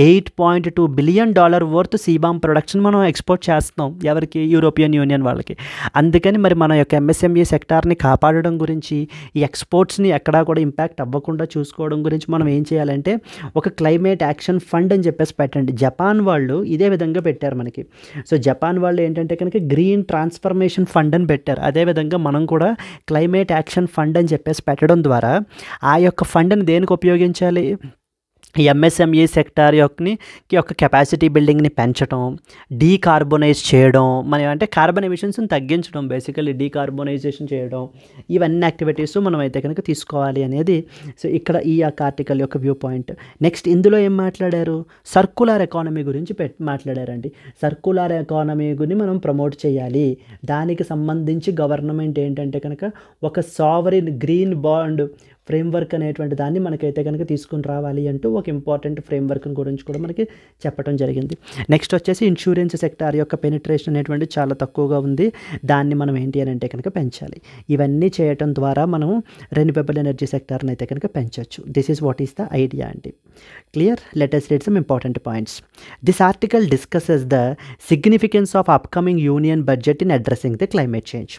$8.2 బిలియన్ వర్త్ CBAM ప్రొడక్షన్ మనం ఎక్స్పోర్ట్ చేస్తున్నాం. ఎవరికి? యూరోపియన్ యూనియన్ వాళ్ళకి. అందుకని మరి మన యొక్క MSME సెక్టార్ని కాపాడడం గురించి, ఈ ఎక్స్పోర్ట్స్ని ఎక్కడా కూడా ఇంపాక్ట్ అవ్వకుండా చూసుకోవడం గురించి మనం ఏం చేయాలంటే ఒక క్లైమేట్ యాక్షన్ ఫండ్ అని చెప్పేసి పెట్టండి. జపాన్ వాళ్ళు ఇదే విధంగా పెట్టారు మనకి. సో జపాన్ వాళ్ళు ఏంటంటే కనుక గ్రీన్ ట్రాన్స్ఫర్మేషన్ ఫండ్ అని పెట్టారు. అదేవిధంగా మనం కూడా క్లైమేట్ యాక్షన్ ఫండ్ అని చెప్పేసి పెట్టడం ద్వారా ఆ యొక్క ఫండ్ని దేనికి ఉపయోగించాలి? MSME సెక్టార్ యొక్క కెపాసిటీ బిల్డింగ్ని పెంచడం, డీకార్బొనైజ్ చేయడం, మనం అంటే కార్బన్ ఎమిషన్స్ని తగ్గించడం, బేసికల్లీ డీకార్బొనైజేషన్ చేయడం, ఇవన్నీ యాక్టివిటీస్ మనం అయితే కనుక తీసుకోవాలి అనేది. సో ఇక్కడ ఈ ఆర్టికల్ యొక్క వ్యూ పాయింట్. నెక్స్ట్ ఇందులో ఏం మాట్లాడారు? సర్కులర్ ఎకానమీ గురించి మాట్లాడారండి. సర్కులర్ ఎకానమీ గురించి మనం ప్రమోట్ చేయాలి. దానికి సంబంధించి గవర్నమెంట్ ఏంటంటే కనుక ఒక సావరిన్ గ్రీన్ బాండ్ ఫ్రేమ్వర్క్ అనేటువంటి దాన్ని మనకైతే కనుక తీసుకుని రావాలి అంటూ ఒక ఇంపార్టెంట్ ఫ్రేమ్వర్క్ గురించి కూడా మనకి చెప్పడం జరిగింది. నెక్స్ట్ వచ్చేసి ఇన్సూరెన్స్ సెక్టార్ యొక్క పెనిట్రేషన్ అనేటువంటి చాలా తక్కువగా ఉంది. దాన్ని మనం ఏంటి అని అంటే కనుక పెంచాలి. ఇవన్నీ చేయటం ద్వారా మనం రెన్యూవబుల్ ఎనర్జీ సెక్టార్ని అయితే కనుక పెంచవచ్చు. This is what is the idea అండి. Clear? Let us read some important points. This article discusses the significance of upcoming union budget in addressing the climate change.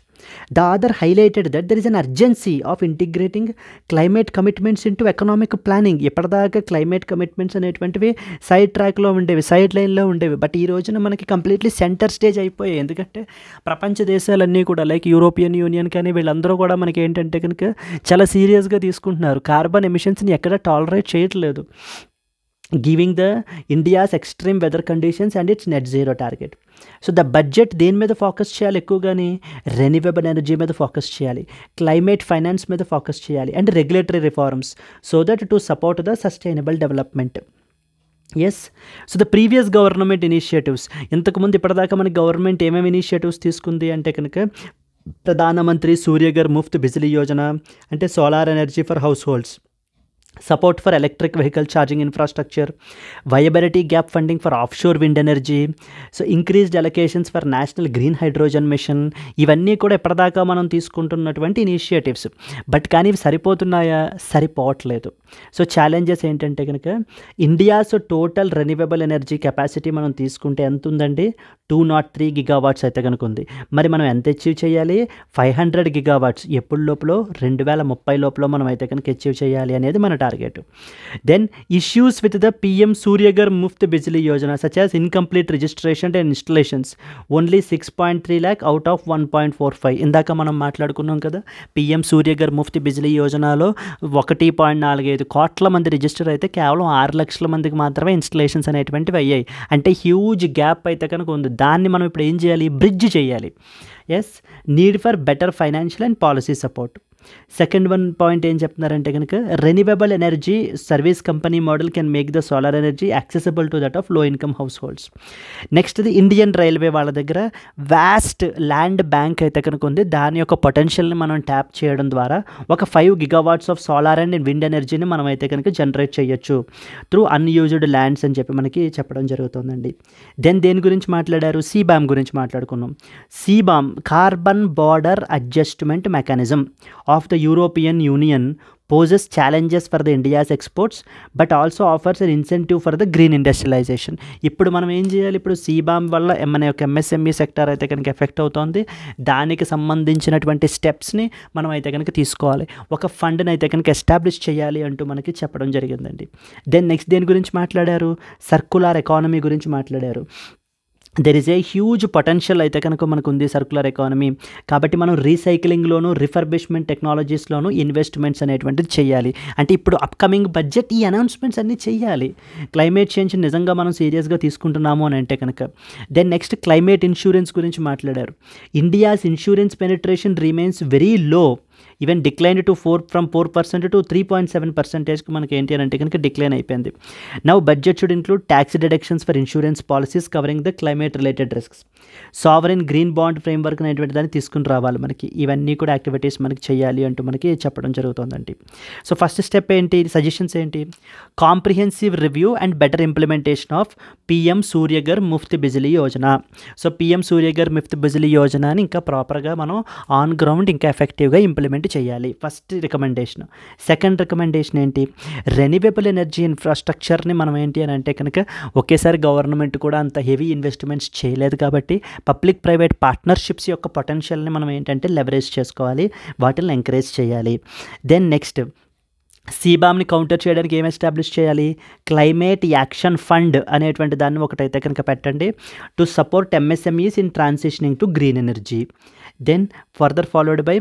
The author highlighted that there is an urgency of integrating climate commitments into economic planning. ఎప్పటిదాకా climate commitments అనేటువంటివి side ట్రాక్లో ఉండేవి, side లైన్లో ఉండేవి. But ఈ రోజున మనకి completely centre stage అయిపోయాయి. ఎందుకంటే ప్రపంచ దేశాలన్నీ కూడా లైక్ యూరోపియన్ యూనియన్ కానీ వీళ్ళందరూ కూడా మనకి ఏంటంటే కనుక చాలా సీరియస్గా తీసుకుంటున్నారు. కార్బన్ ఎమిషన్స్ని ఎక్కడ టాలరేట్ చేయట్లేదు. Giving the India's extreme weather conditions and its net zero target. So the budget దేని మీద ఫోకస్ చేయాలి? ఎక్కువగానే రెన్యూవబుల్ ఎనర్జీ మీద ఫోకస్ చేయాలి, క్లైమేట్ ఫైనాన్స్ మీద ఫోకస్ చేయాలి, and regulatory reforms so that to support the sustainable development. Yes. So the previous government initiatives, ఇంతకుముందు ఇప్పటిదాకా మన గవర్నమెంట్ ఏమేమి ఇనిషియేటివ్స్ తీసుకుంది అంటే కనుక ప్రధానమంత్రి సూర్యఘర్ ముఫ్త్ బిజిలీ యోజన అంటే solar energy for house holds, support for electric vehicle charging infrastructure, viability gap funding for offshore wind energy, so increased allocations for national green hydrogen mission. ఇవన్నీ కూడా ఎప్పటిదాకా మనం తీసుకుంటున్నటువంటి ఇనిషియేటివ్స్. బట్ కానీ ఇవి సరిపోతున్నాయా? సరిపోవట్లేదు. సో ఛాలెంజెస్ ఏంటంటే కనుక India's total renewable energy capacity మనం తీసుకుంటే ఎంత ఉందండి? 203 గిగావాట్స్ అయితే కనుక ఉంది. మరి మనం ఎంత అచీవ్ చేయాలి? 500 గిగావాట్స్ ఎప్పుడు లోపల 2030 లోపల మనం అయితే కనుక అచీవ్ చేయాలి అనేది మన target. Then issues with the PM Surya Ghar Muft Bijli Yojana such as incomplete registration and installations, only 6.3 lakh out of 1.45. ఇందాక మనం మాట్లాడుకున్నాం కదా, PM సూర్యఘర్ ముఫ్త్ బిజిలీ యోజనలో 1.45 కోట్ల మంది రిజిస్టర్ అయితే కేవలం 6 లక్షల మందికి మాత్రమే ఇన్స్టలేషన్స్ అనేటువంటివి అయ్యాయి. అంటే హ్యూజ్ గ్యాప్ అయితే కనుక ఉంది. దాన్ని మనం ఇప్పుడు ఏం చేయాలి? బ్రిడ్జ్ చేయాలి. Yes. Need for better financial and policy support. Second one point ఏం చెప్తున్నారంటే కనుక renewable energy service company model can make the solar energy accessible to that of low income households. నెక్స్ట్ది ఇండియన్ రైల్వే వాళ్ళ దగ్గర vast land bank అయితే కనుక ఉంది. దాని యొక్క పొటెన్షియల్ని మనం ట్యాప్ చేయడం ద్వారా ఒక 5 gigawatts of solar and wind ఎనర్జీని మనం అయితే కనుక జనరేట్ చేయొచ్చు త్రూ అన్యూజ్డ్ ల్యాండ్స్ అని చెప్పి మనకి చెప్పడం జరుగుతుందండి. దెన్ దేని గురించి మాట్లాడారు, సీబామ్ గురించి మాట్లాడుకున్నాం. CBAM carbon border adjustment mechanism of the European Union poses challenges for the India's exports but also offers an incentive for the green industrialization. ఇప్పుడు మనం ఏం చేయాలి, ఇప్పుడు సీబామ్ వల్ల మన యొక్క ఎంఎస్ఎంఈ సెక్టర్ అయితే కనుక ఎఫెక్ట్ అవుతుంది. దానికి సంబంధించినటువంటి స్టెప్స్ని మనం అయితే కనుక తీసుకోవాలి, ఒక ఫండ్ని అయితే కనుక ఎస్టాబ్లిష్ చేయాలి అంటూ మనకి చెప్పడం జరిగిందండి. దెన్ నెక్స్ట్ దేని గురించి మాట్లాడారు, సర్కులర్ ఎకానమీ గురించి మాట్లాడారు. There is a huge potential అయితే కనుక మనకు ఉంది సర్కులర్ ఎకానమీ. కాబట్టి మనం రీసైక్లింగ్లోను రిఫర్బిష్మెంట్ టెక్నాలజీస్లోను ఇన్వెస్ట్మెంట్స్ అనేటువంటిది చేయాలి. అంటే ఇప్పుడు అప్కమింగ్ బడ్జెట్ ఈ అనౌన్స్మెంట్స్ అన్నీ చేయాలి. క్లైమేట్ చేంజ్ నిజంగా మనం సీరియస్గా తీసుకుంటున్నాము అని అంటే కనుక. దెన్ నెక్స్ట్ క్లైమేట్ ఇన్సూరెన్స్ గురించి మాట్లాడారు. India's insurance penetration remains very low, even decline to 4% to 3.7%కి మనకి ఏంటి అని అంటే కనుక డిక్లైన్ అయిపోయింది. Now budget should include tax deductions for insurance policies covering the climate related risks. Sovereign green bond framework అనేటువంటి దాన్ని తీసుకుని రావాలి మనకి. ఇవన్నీ కూడా యాక్టివిటీస్ మనకి చేయాలి అంటూ మనకి చెప్పడం జరుగుతుందండి. సో ఫస్ట్ స్టెప్ ఏంటి, సజెషన్స్ ఏంటి, comprehensive review and better implementation of PM Surya Ghar Muft Bijli Yojana. So PM Surya Ghar Muft Bijli యోజనని ఇంకా ప్రాపర్గా మనం ఆన్ గ్రౌండ్ ఇంకా ఎఫెక్టివ్గా ఇంప్లిమెంట్ చేయాలి. First recommendation. సెకండ్ రికమెండేషన్ ఏంటి, రెన్యూవబుల్ ఎనర్జీ ఇన్ఫ్రాస్ట్రక్చర్ని మనం ఏంటి అని అంటే కనుక ఒకేసారి గవర్నమెంట్ కూడా అంత హెవీ ఇన్వెస్ట్మెంట్స్ చేయలేదు కాబట్టి పబ్లిక్ ప్రైవేట్ పార్ట్నర్షిప్స్ యొక్క పొటెన్షియల్ని మనం ఏంటంటే లెవరేజ్ చేసుకోవాలి, వాటిని ఎంకరేజ్ చేయాలి. దెన్ నెక్స్ట్ సీబామ్ని కౌంటర్ చేయడానికి ఏం ఎస్టాబ్లిష్ చేయాలి, క్లైమేట్ యాక్షన్ ఫండ్ అనేటువంటి దాన్ని ఒకటైతే కనుక పెట్టండి to support MSMEs in transitioning to green energy. Then further followed by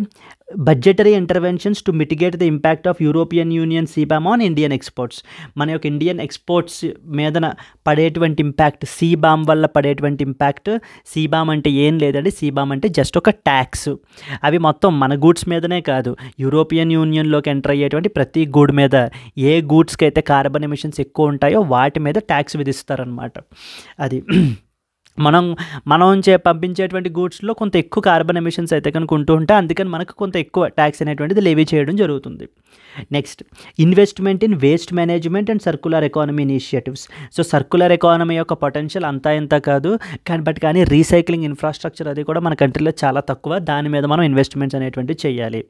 budgetary interventions to mitigate the impact of European Union CBAM on Indian exports. మన యొక్క ఇండియన్ ఎక్స్పోర్ట్స్ మీదన పడేటువంటి ఇంపాక్ట్, సీబామ్ వల్ల పడేటువంటి ఇంపాక్ట్. సీబామ్ అంటే ఏం లేదండి, సీబామ్ అంటే జస్ట్ ఒక ట్యాక్స్. అవి మొత్తం మన గూడ్స్ మీదనే కాదు, యూరోపియన్ యూనియన్లోకి ఎంటర్ అయ్యేటువంటి ప్రతి గూడ్ మీద, ఏ గూడ్స్కి అయితే కార్బన్ ఎమిషన్స్ ఎక్కువ ఉంటాయో వాటి మీద ట్యాక్స్ విధిస్తారనమాట. అది మనం పంపించేటువంటి గూడ్స్లో కొంత ఎక్కువ కార్బన్ ఎమిషన్స్ అయితే కనుక ఉంటూ ఉంటే అందుకని మనకు కొంత ఎక్కువ ట్యాక్స్ అనేటువంటిది లెవీ చేయడం జరుగుతుంది. Next investment in waste management and circular economy initiatives. So circular economy యొక్క పొటెన్షియల్ అంతా ఇంత కాదు, కానీ రీసైక్లింగ్ ఇన్ఫ్రాస్ట్రక్చర్ అది కూడా మన కంట్రీలో చాలా తక్కువ, దాని మీద మనం ఇన్వెస్ట్మెంట్స్ అనేటువంటివి చేయాలి.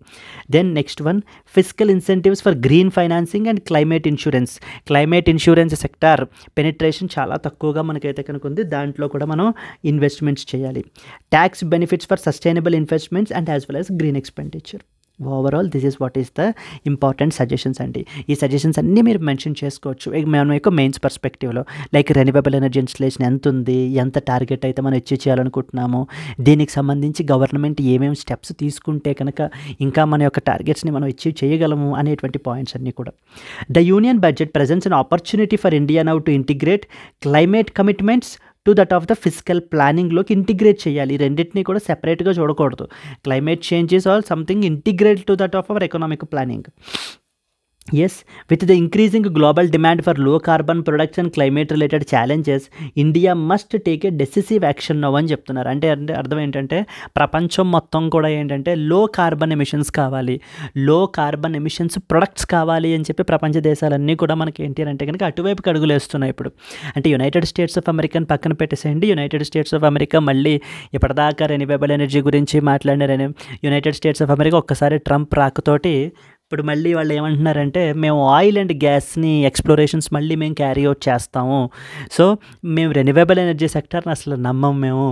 Then next one fiscal incentives for green financing and climate insurance. Climate insurance sector penetration చాలా తక్కువగా మనకైతే కనుక ఉంది, దాంట్లో కూడా మనం ఇన్వెస్ట్మెంట్స్ చేయాలి. Tax benefits for sustainable investments and as well as green expenditure. Overall this is what is the important suggestions అండి. ఈ సజెషన్స్ అన్నీ మీరు మెన్షన్ చేసుకోవచ్చు మనం యొక్క మెయిన్స్ పర్స్పెక్టివ్లో. లైక్ రెన్యూవబుల్ ఎనర్జీ ఇన్స్టలేషన్ ఎంత ఉంది, ఎంత టార్గెట్ అయితే మనం అచీవ్ చేయాలనుకుంటున్నాము, దీనికి సంబంధించి గవర్నమెంట్ ఏమేమి స్టెప్స్ తీసుకుంటే కనుక ఇంకా మన యొక్క టార్గెట్స్ని మనం అచీవ్ చేయగలము అనేటువంటి పాయింట్స్ అన్నీ కూడా. The union budget presents an opportunity for India now to integrate climate commitments to that of the physical ప్లానింగ్లోకి ఇంటిగ్రేట్ చేయాలి. రెండింటినీ కూడా సెపరేట్గా చూడకూడదు. Climate change is all something integrate to that of our economic planning. Yes, with the increasing global demand for low carbon products and climate related challenges, India must take a decisive action now అని చెప్తున్నారు. అంటే అర్థం ఏంటంటే ప్రపంచం మొత్తం కూడా ఏంటంటే లో కార్బన్ ఎమిషన్స్ కావాలి, లో కార్బన్ ఎమిషన్స్ ప్రొడక్ట్స్ కావాలి అని చెప్పి ప్రపంచ దేశాలన్నీ కూడా మనకి ఏంటి అంటే కనుక అటువైపుకి అడుగులు వేస్తున్నాయి ఇప్పుడు. అంటే యునైటెడ్ స్టేట్స్ ఆఫ్ అమెరికాని పక్కన పెట్టేసేయండి, యునైటెడ్ స్టేట్స్ ఆఫ్ అమెరికా మళ్ళీ ఇప్పటిదాకా రెన్యూవబుల్ ఎనర్జీ గురించి మాట్లాడిన యునైటెడ్ స్టేట్స్ ఆఫ్ అమెరికా ఒక్కసారి ట్రంప్ రాకతోటి ఇప్పుడు మళ్ళీ వాళ్ళు ఏమంటున్నారంటే మేము ఆయిల్ అండ్ గ్యాస్ని ఎక్స్ప్లోరేషన్స్ మళ్ళీ మేము క్యారీ అవుట్ చేస్తాము, సో మేము రెన్యూవబుల్ ఎనర్జీ సెక్టర్ని అసలు నమ్మము, మేము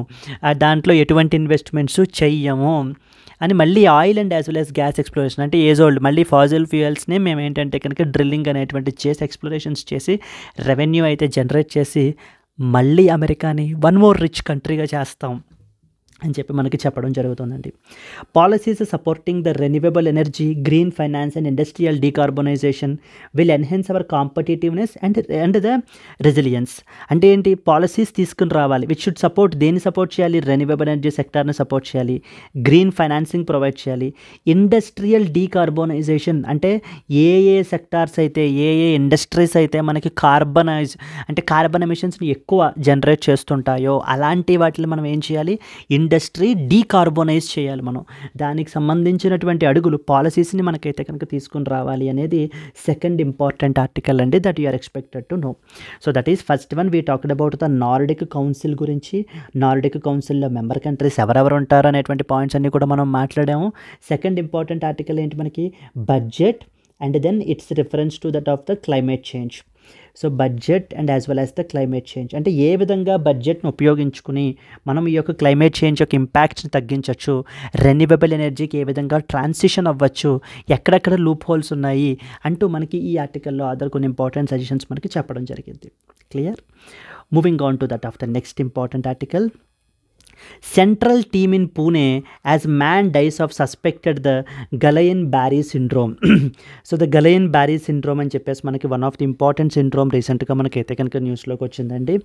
దాంట్లో ఎటువంటి ఇన్వెస్ట్మెంట్స్ చెయ్యము అని మళ్ళీ oil and as well as gas exploration అంటే ఏజ్ ఓల్డ్ మళ్ళీ ఫాజిల్ ఫ్యూయల్స్ని మేము ఏంటంటే కనుక డ్రిల్లింగ్ అనేటువంటి చేసి ఎక్స్ప్లోరేషన్స్ చేసి రెవెన్యూ అయితే జనరేట్ చేసి మళ్ళీ అమెరికాని వన్ మోర్ రిచ్ కంట్రీగా చేస్తాం అని చెప్పి మనకి చెప్పడం జరుగుతుందండి. Policies supporting the renewable energy, green finance and industrial decarbonisation will enhance our competitiveness and the resilience. అంటే ఏంటి, పాలసీస్ తీసుకుని రావాలి విచ్ షుడ్ సపోర్ట్, దేన్ని సపోర్ట్ చేయాలి, రెన్యూవబుల్ ఎనర్జీ సెక్టార్ని సపోర్ట్ చేయాలి, గ్రీన్ ఫైనాన్సింగ్ ప్రొవైడ్ చేయాలి, ఇండస్ట్రియల్ డీకార్బనైజేషన్ అంటే ఏ సెక్టార్స్ అయితే, ఏ ఇండస్ట్రీస్ అయితే మనకి కార్బన్ ఎమిషన్స్ని ఎక్కువ జనరేట్ చేస్తుంటాయో అలాంటి వాటిని మనం ఏం చేయాలి, ఇండస్ట్రీ డీకార్బనైజ్ చేయాలి. మనం దానికి సంబంధించినటువంటి అడుగులు, పాలసీస్ని మనకైతే కనుక తీసుకుని రావాలి అనేది సెకండ్ ఇంపార్టెంట్ ఆర్టికల్ అండి, that you are expected to know. So that is first one. We talked about the Nordic council గురించి. నార్డిక్ కౌన్సిల్లో మెంబర్ కంట్రీస్ ఎవరెవరు ఉంటారు అనేటువంటి పాయింట్స్ అన్నీ కూడా మనం మాట్లాడాము. సెకండ్ ఇంపార్టెంట్ ఆర్టికల్ ఏంటి మనకి, budget and then its reference to that of the climate change. So budget and as well as the climate change అంటే ఏ విధంగా బడ్జెట్ను ఉపయోగించుకుని మనం ఈ యొక్క క్లైమేట్ చేంజ్ యొక్క ఇంపాక్ట్ని తగ్గించవచ్చు, రెన్యూవబుల్ ఎనర్జీకి ఏ విధంగా ట్రాన్సిషన్ అవ్వచ్చు, ఎక్కడెక్కడ లూప్ హోల్స్ ఉన్నాయి అంటూ మనకి ఈ ఆర్టికల్లో అదర్ కొన్ని ఇంపార్టెంట్ సజెషన్స్ మనకి చెప్పడం జరిగింది. Clear? Moving on to that of the next important article. Central team in Pune as man dies of suspected the Guillain-Barré syndrome. So the Guillain-Barré syndrome అని చెప్పేసి మనకి one of the important syndrome రీసెంట్గా మనకైతే కనుక న్యూస్లోకి వచ్చిందండి.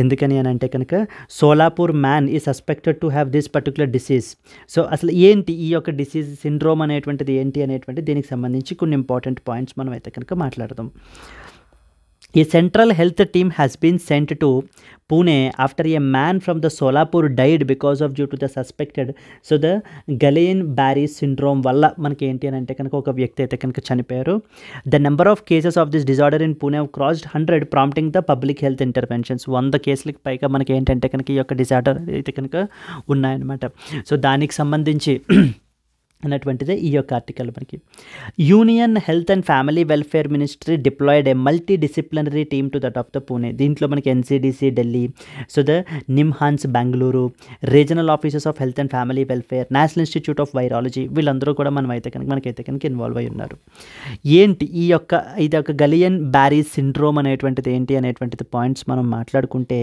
ఎందుకని అని అంటే కనుక సోలాపూర్ మ్యాన్ ఈ suspected to have this particular disease. So అసలు ఏంటి ఈ యొక్క డిసీజ్ సిండ్రోమ్ అనేటువంటిది ఏంటి అనేటువంటి దీనికి సంబంధించి కొన్ని ఇంపార్టెంట్ పాయింట్స్ మనం అయితే కనుక మాట్లాడదాం. A central health team has been sent to Pune after a man from the Solapur died because of due to the suspected. So the Guillain-Barré syndrome వల్ల మనకి ఏంటి అని అంటే కనుక ఒక వ్యక్తి అయితే కనుక చనిపోయారు. The number of cases of this disorder in Pune have crossed 100, prompting the public health interventions. 100 కేసులకి పైగా మనకి ఏంటంటే కనుక ఈ యొక్క డిజార్డర్ అయితే కనుక ఉన్నాయన్నమాట. సో దానికి సంబంధించి అన్నటువంటిదే ఈ యొక్క ఆర్టికల్ మనకి. Union health and family welfare ministry deployed a multi disciplinary team to that of the Pune. దీంట్లో మనకి NCDC Delhi, so the NIMHANS Bengaluru, regional offices of health and family welfare, national institute of virology, వీళ్ళందరూ కూడా మనకైతే కనుక involve అయి ఉన్నారు. ఏంటి ఈ యొక్క Guillain-Barré సిండ్రోమ్ అనేటువంటిది ఏంటి అనేటువంటిది పాయింట్స్ మనం మాట్లాడుకుంటే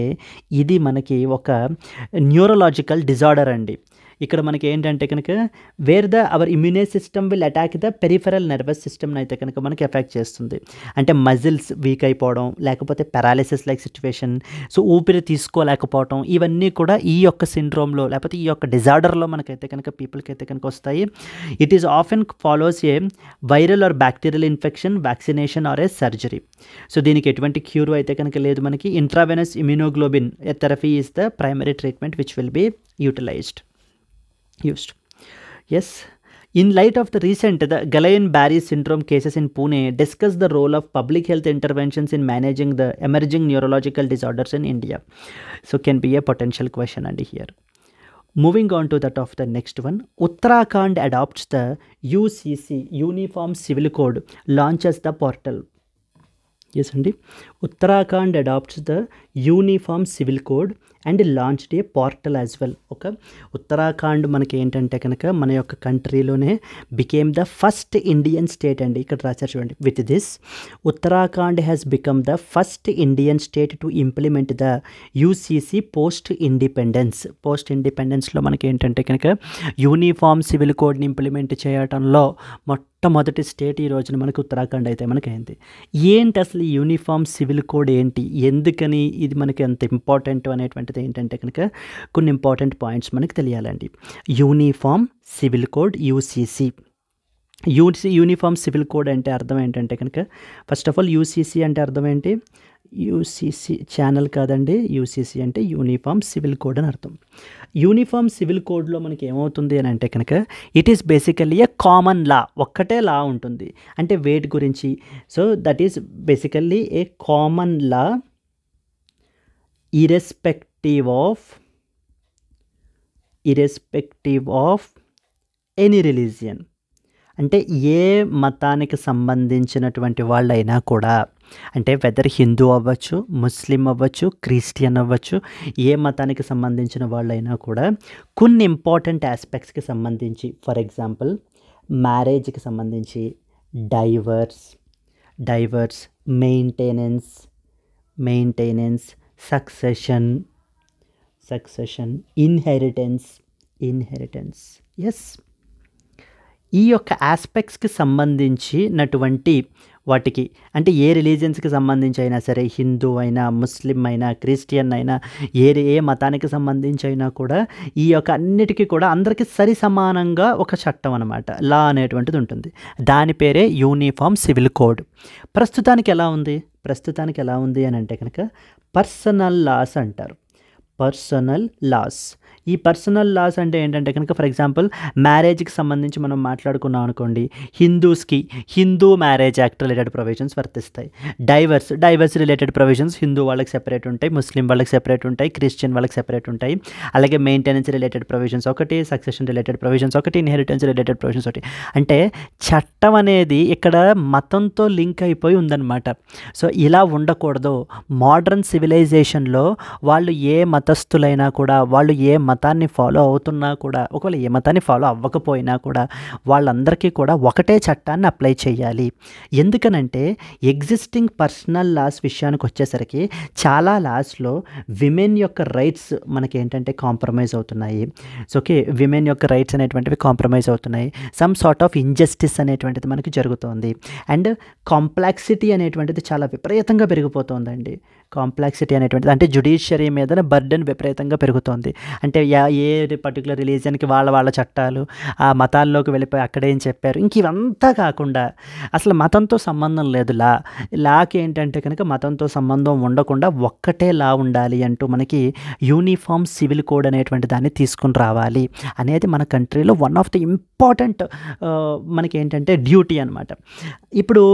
ఇది మనకి ఒక న్యూరలాజికల్ డిజార్డర్ అండి. ఇక్కడ మనకి ఏంటంటే కనుక our immune system will attack the peripheral nervous సిస్టమ్ని అయితే కనుక మనకి ఎఫెక్ట్ చేస్తుంది. అంటే మజిల్స్ వీక్ అయిపోవడం, లేకపోతే పారాలిసిస్ లైక్ సిచ్యువేషన్, సో ఊపిరి తీసుకోలేకపోవడం, ఇవన్నీ కూడా ఈ యొక్క సిండ్రోమ్లో లేకపోతే ఈ యొక్క డిజార్డర్లో మనకైతే కనుక పీపుల్కి అయితే కనుక వస్తాయి. It is often follows a viral or bacterial infection, vaccination or a surgery. So దీనికి ఎటువంటి క్యూర్ అయితే కనుక లేదు. మనకి intravenous immunoglobulin therapy is the primary treatment which will be used. Yes. In light of the recent Guillain-Barré syndrome cases in Pune, discuss the role of public health interventions in managing the emerging neurological disorders in India. So can be a potential question and here. Moving on to that of the next one. Uttarakhand adopts the UCC, Uniform Civil Code, launches the portal. Yes, అండి. Uttarakhand adopts the uniform civil code and launched a portal as well. Uttarakhand మనకి ఏంటంటే కనుక మన యొక్క కంట్రీలోనే became the first Indian state అండి. ఇక్కడ రాశారు చూడండి. With this Uttarakhand has become the first Indian state to implement the UCC post ఇండిపెండెన్స్లో మనకి ఏంటంటే కనుక యూనిఫామ్ సివిల్ కోడ్ని ఇంప్లిమెంట్ చేయడంలో మొట్టమొదటి స్టేట్ ఈ రోజున మనకు ఉత్తరాఖండ్ అయితే మనకైంది. ఏంటి అసలు ఈ యూనిఫామ్ సివిల్ కోడ్ ఏంటి, ఎందుకని ఇది మనకి అంత ఇంపార్టెంట్ అనేటువంటిది ఏంటంటే కనుక కొన్ని ఇంపార్టెంట్ పాయింట్స్ మనకి తెలియాలండి. Uniform civil code UCC. Uniform civil code అంటే అర్థం ఏంటంటే కనుక ఫస్ట్ ఆఫ్ ఆల్ యూసీసీ అంటే అర్థం ఏంటి, యూసీసీ ఛానల్ కాదండి, యూసీసీ అంటే యూనిఫామ్ సివిల్ కోడ్ అని అర్థం. యూనిఫామ్ సివిల్ కోడ్లో మనకి ఏమవుతుంది అని అంటే కనుక it is basically a common లా, ఒక్కటే లా ఉంటుంది. అంటే వేటి గురించి, so that is basically a common law irrespective of any religion. అంటే ఏ మతానికి సంబంధించినటువంటి వాళ్ళైనా కూడా, అంటే వెదర్ హిందూ అవ్వచ్చు, ముస్లిం అవ్వచ్చు, క్రిస్టియన్ అవ్వచ్చు, ఏ మతానికి సంబంధించిన వాళ్ళైనా కూడా కొన్ని ఇంపార్టెంట్ ఆస్పెక్ట్స్కి సంబంధించి, ఫర్ ఎగ్జాంపుల్ మ్యారేజ్కి సంబంధించి divorce, maintenance, succession, inheritance, inheritance. Yes, ఈ యొక్క ఆస్పెక్ట్స్కి సంబంధించినటువంటి వాటికి అంటే ఏ రిలీజియన్స్కి సంబంధించి అయినా సరే, హిందూ అయినా, ముస్లిం అయినా, క్రిస్టియన్ అయినా, ఏ మతానికి సంబంధించి అయినా కూడా ఈ యొక్క అన్నిటికీ కూడా అందరికీ సరి సమానంగా ఒక చట్టం అనమాట, లా అనేటువంటిది ఉంటుంది. దాని పేరే యూనిఫామ్ సివిల్ కోడ్. ప్రస్తుతానికి ఎలా ఉంది అని అంటే కనుక పర్సనల్ లాస్ అంటారు. Personal laws. ఈ పర్సనల్ లాస్ అంటే ఏంటంటే కనుక ఫర్ ఎగ్జాంపుల్ మ్యారేజ్కి సంబంధించి మనం మాట్లాడుకున్నాం అనుకోండి, హిందూస్కి Hindu marriage act related provisions వర్తిస్తాయి. డైవర్స్ రిలేటెడ్ ప్రొవిజన్స్ హిందూ వాళ్ళకి సెపరేట్ ఉంటాయి, ముస్లిం వాళ్ళకి సెపరేట్ ఉంటాయి, క్రిస్టియన్ వాళ్ళకి సెపరేట్ ఉంటాయి. అలాగే మెయింటెనెన్స్ రిలేటెడ్ ప్రొవిజన్స్ ఒకటి, సక్సెషన్ రిలేటెడ్ ప్రొవిజన్స్ ఒకటి, ఇన్హెరిటెన్స్ రిలేటెడ్ ప్రొవిజన్స్ ఒకటి. అంటే చట్టం అనేది ఇక్కడ మతంతో లింక్ అయిపోయి ఉందన్నమాట. సో ఇలా ఉండకూడదు. మోడర్న్ సివిలైజేషన్లో వాళ్ళు ఏ మతస్థులైనా కూడా, వాళ్ళు ఏ మతాన్ని ఫాలో అవుతున్నా కూడా, ఒకవేళ ఏ మతాన్ని ఫాలో అవ్వకపోయినా కూడా వాళ్ళందరికీ కూడా ఒకటే చట్టాన్ని అప్లై చేయాలి. ఎందుకనంటే ఎగ్జిస్టింగ్ పర్సనల్ లాస్ విషయానికి వచ్చేసరికి చాలా లాస్లో విమెన్ యొక్క రైట్స్ మనకి ఏంటంటే కాంప్రమైజ్ అవుతున్నాయి. సో ఓకే, విమెన్ యొక్క రైట్స్ అనేటువంటివి కాంప్రమైజ్ అవుతున్నాయి. సమ్ సార్ట్ ఆఫ్ ఇంజస్టిస్ అనేటువంటిది మనకి జరుగుతోంది. అండ్ కాంప్లెక్సిటీ అనేటువంటిది చాలా విపరీతంగా పెరిగిపోతుందండి. కాంప్లెక్సిటీ అనేటువంటిది అంటే జ్యుడిషియరీ మీద బర్డెన్ విపరీతంగా పెరుగుతోంది. అంటే ఏ పర్టికులర్ రిలీజియన్కి వాళ్ళ చట్టాలు, ఆ మతాల్లోకి వెళ్ళిపోయి అక్కడేం చెప్పారు, ఇంక ఇవంతా కాకుండా అసలు మతంతో సంబంధం లేదు. లాకి ఏంటంటే కనుక మతంతో సంబంధం ఉండకుండా ఒక్కటే లా ఉండాలి అంటూ మనకి యూనిఫామ్ సివిల్ కోడ్ అనేటువంటి దాన్ని తీసుకుని రావాలి అనేది మన కంట్రీలో వన్ ఆఫ్ ది ఇంపార్టెంట్ మనకి ఏంటంటే డ్యూటీ అనమాట. ఇప్పుడు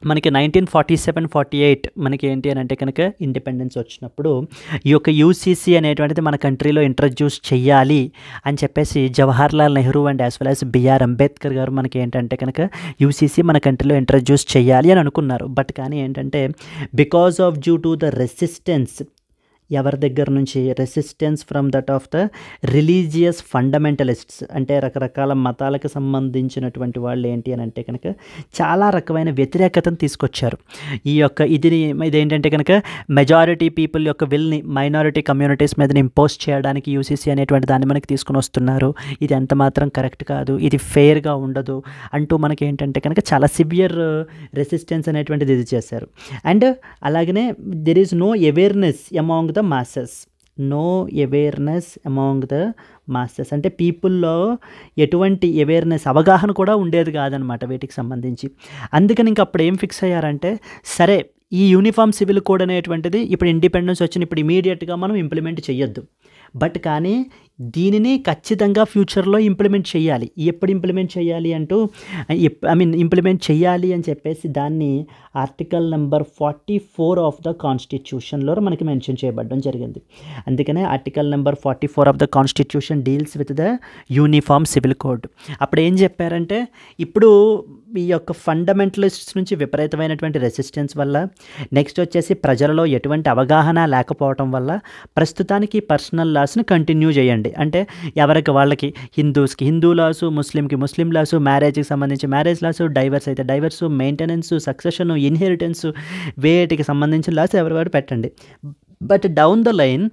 మనకి 1947-48 మనకి ఏంటి అని అంటే కనుక ఇండిపెండెన్స్ వచ్చినప్పుడు ఈ యొక్క యూసీసీ అనేటువంటిది మన కంట్రీలో ఇంట్రడ్యూస్ చెయ్యాలి అని చెప్పేసి Jawaharlal Nehru and as well as BR Ambedkar garu మనకి ఏంటంటే కనుక యూసీసీ మన కంట్రీలో ఇంట్రడ్యూస్ చెయ్యాలి అని అనుకున్నారు. బట్ కానీ ఏంటంటే because of due to the resistance, ఎవరి దగ్గర నుంచి, resistance from that of the religious fundamentalists, అంటే రకరకాల మతాలకు సంబంధించినటువంటి వాళ్ళు ఏంటి అని అంటే కనుక చాలా రకమైన వ్యతిరేకతను తీసుకొచ్చారు. ఇదేంటంటే కనుక మెజారిటీ పీపుల్ యొక్క విల్ని మైనారిటీ కమ్యూనిటీస్ మీద ఇంపోజ్ చేయడానికి యూసీసీ అనేటువంటి దాన్ని మనకి తీసుకుని వస్తున్నారు. ఇది ఎంత మాత్రం కరెక్ట్ కాదు, ఇది ఫెయిర్గా ఉండదు అంటూ మనకి ఏంటంటే కనుక చాలా సివియర్ రెసిస్టెన్స్ అనేటువంటిది ఇది చేశారు. అండ్ అలాగనే there is no awareness among the masses, no awareness among the masses, అంటే పీపుల్లో ఎటువంటి అవేర్నెస్, అవగాహన కూడా ఉండేది కాదనమాట వీటికి సంబంధించి. అందుకని ఇంక అప్పుడు ఏం ఫిక్స్ అయ్యారంటే, సరే ఈ యూనిఫామ్ సివిల్ కోడ్ అనేటువంటిది ఇప్పుడు ఇండిపెండెన్స్ వచ్చిన ఇప్పుడు ఇమీడియట్గా మనం ఇంప్లిమెంట్ చేయొద్దు, బట్ కానీ దీనిని ఖచ్చితంగా ఫ్యూచర్లో ఇంప్లిమెంట్ చేయాలి. ఎప్పుడు ఇంప్లిమెంట్ చేయాలి అంటూ ఇంప్లిమెంట్ చేయాలి అని చెప్పేసి దాన్ని ఆర్టికల్ నెంబర్ 44 ఆఫ్ ద కాన్స్టిట్యూషన్లో మనకి మెన్షన్ చేయబడడం జరిగింది. అందుకనే article number 44 of the constitution deals with the uniform civil code. అప్పుడు ఏం చెప్పారంటే, ఇప్పుడు ఈ యొక్క ఫండమెంటలిస్ట్స్ నుంచి విపరీతమైనటువంటి రెసిస్టెన్స్ వల్ల, నెక్స్ట్ వచ్చేసి ప్రజలలో ఎటువంటి అవగాహన లేకపోవటం వల్ల ప్రస్తుతానికి పర్సనల్ లాస్ని కంటిన్యూ చేయండి. అంటే ఎవరికి వాళ్ళకి, హిందూస్కి హిందూ లాసు, ముస్లింకి ముస్లిం లాసు, మ్యారేజ్కి సంబంధించి మ్యారేజ్ లాసు, డైవర్స్ అయితే డైవర్సు, మెయింటెనెన్స్, సక్సెషన్, ఇన్హెరిటెన్స్, వేటికి సంబంధించిన లాస్ ఎవరివాడు పెట్టండి. But down the line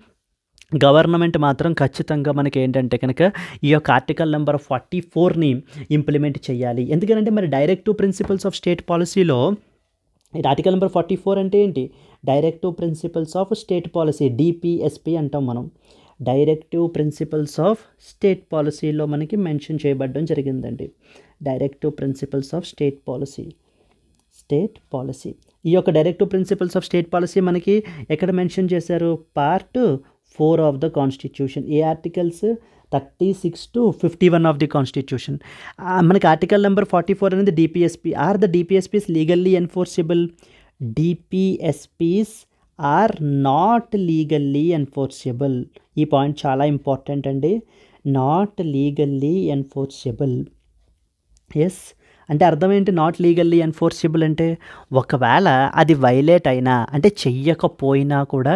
government మాత్రం ఖచ్చితంగా మనకి ఏంటంటే కనుక ఈ యొక్క ఆర్టికల్ నెంబర్ 44ని ఇంప్లిమెంట్ చేయాలి. ఎందుకంటే మరి డైరెక్టివ్ ప్రిన్సిపల్స్ ఆఫ్ స్టేట్ పాలసీలో ఆర్టికల్ నెంబర్ 44 అంటే ఏంటి, directive principles of state policy, DPSP అంటాం మనం. డైరెక్టివ్ ప్రిన్సిపల్స్ ఆఫ్ స్టేట్ పాలసీలో మనకి మెన్షన్ చేయబడడం జరిగిందండి. Directive principles of state policy. ఈ యొక్క directive principles of state policy మనకి ఎక్కడ మెన్షన్ చేశారు, పార్ట్ 4 ఆఫ్ ద కాన్స్టిట్యూషన్. ఏ articles 36 to 51 of the constitution. మనకి ఆర్టికల్ నెంబర్ 44 అనేది DPSP. Are the DPSPs legally enforceable? DPSPs are not legally enforceable. ఈ point చాలా ఇంపార్టెంట్ అండి. Not legally enforceable. ఎస్, అంటే అర్థం ఏంటి నాట్ లీగల్లీ ఎన్ఫోర్సిబుల్ అంటే, ఒకవేళ అది వైలేట్ అయినా, అంటే చెయ్యకపోయినా కూడా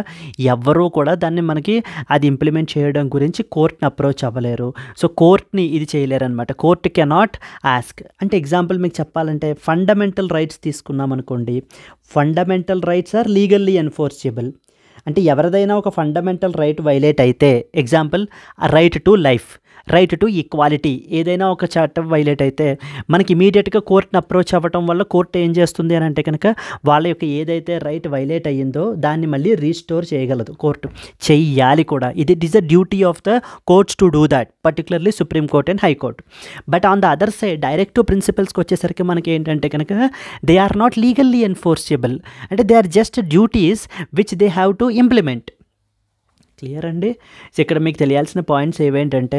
ఎవ్వరూ కూడా దాన్ని మనకి అది ఇంప్లిమెంట్ చేయడం గురించి కోర్ట్ని అప్రోచ్ అవ్వలేరు. సో కోర్ట్ని ఇది చేయలేరు అనమాట. Court cannot ask. అంటే ఎగ్జాంపుల్ మీకు చెప్పాలంటే, ఫండమెంటల్ రైట్స్ తీసుకున్నాం అనుకోండి, fundamental rights are legally enforceable. అంటే ఎవరిదైనా ఒక ఫండమెంటల్ రైట్ వైలేట్ అయితే, example right to life, right to equality. ఏదైనా ఒక చట్టం వైలేట్ అయితే మనకి ఇమీడియట్గా కోర్టుని అప్రోచ్ అవ్వటం వల్ల కోర్టు ఏం చేస్తుంది అని అంటే కనుక వాళ్ళ యొక్క ఏదైతే రైట్ వైలేట్ అయ్యిందో దాన్ని మళ్ళీ రీస్టోర్ చేయగలదు కోర్టు, చెయ్యాలి కూడా. It is the duty of the courts to do that, particularly supreme court and high court. But on the other side directive ప్రిన్సిపల్స్కి వచ్చేసరికి మనకి ఏంటంటే కనుక they are not legally enforceable, అంటే they are just duties which they have to implement. Clear అండి. So ఇక్కడ మీకు తెలియాల్సిన పాయింట్స్ ఏవేంటంటే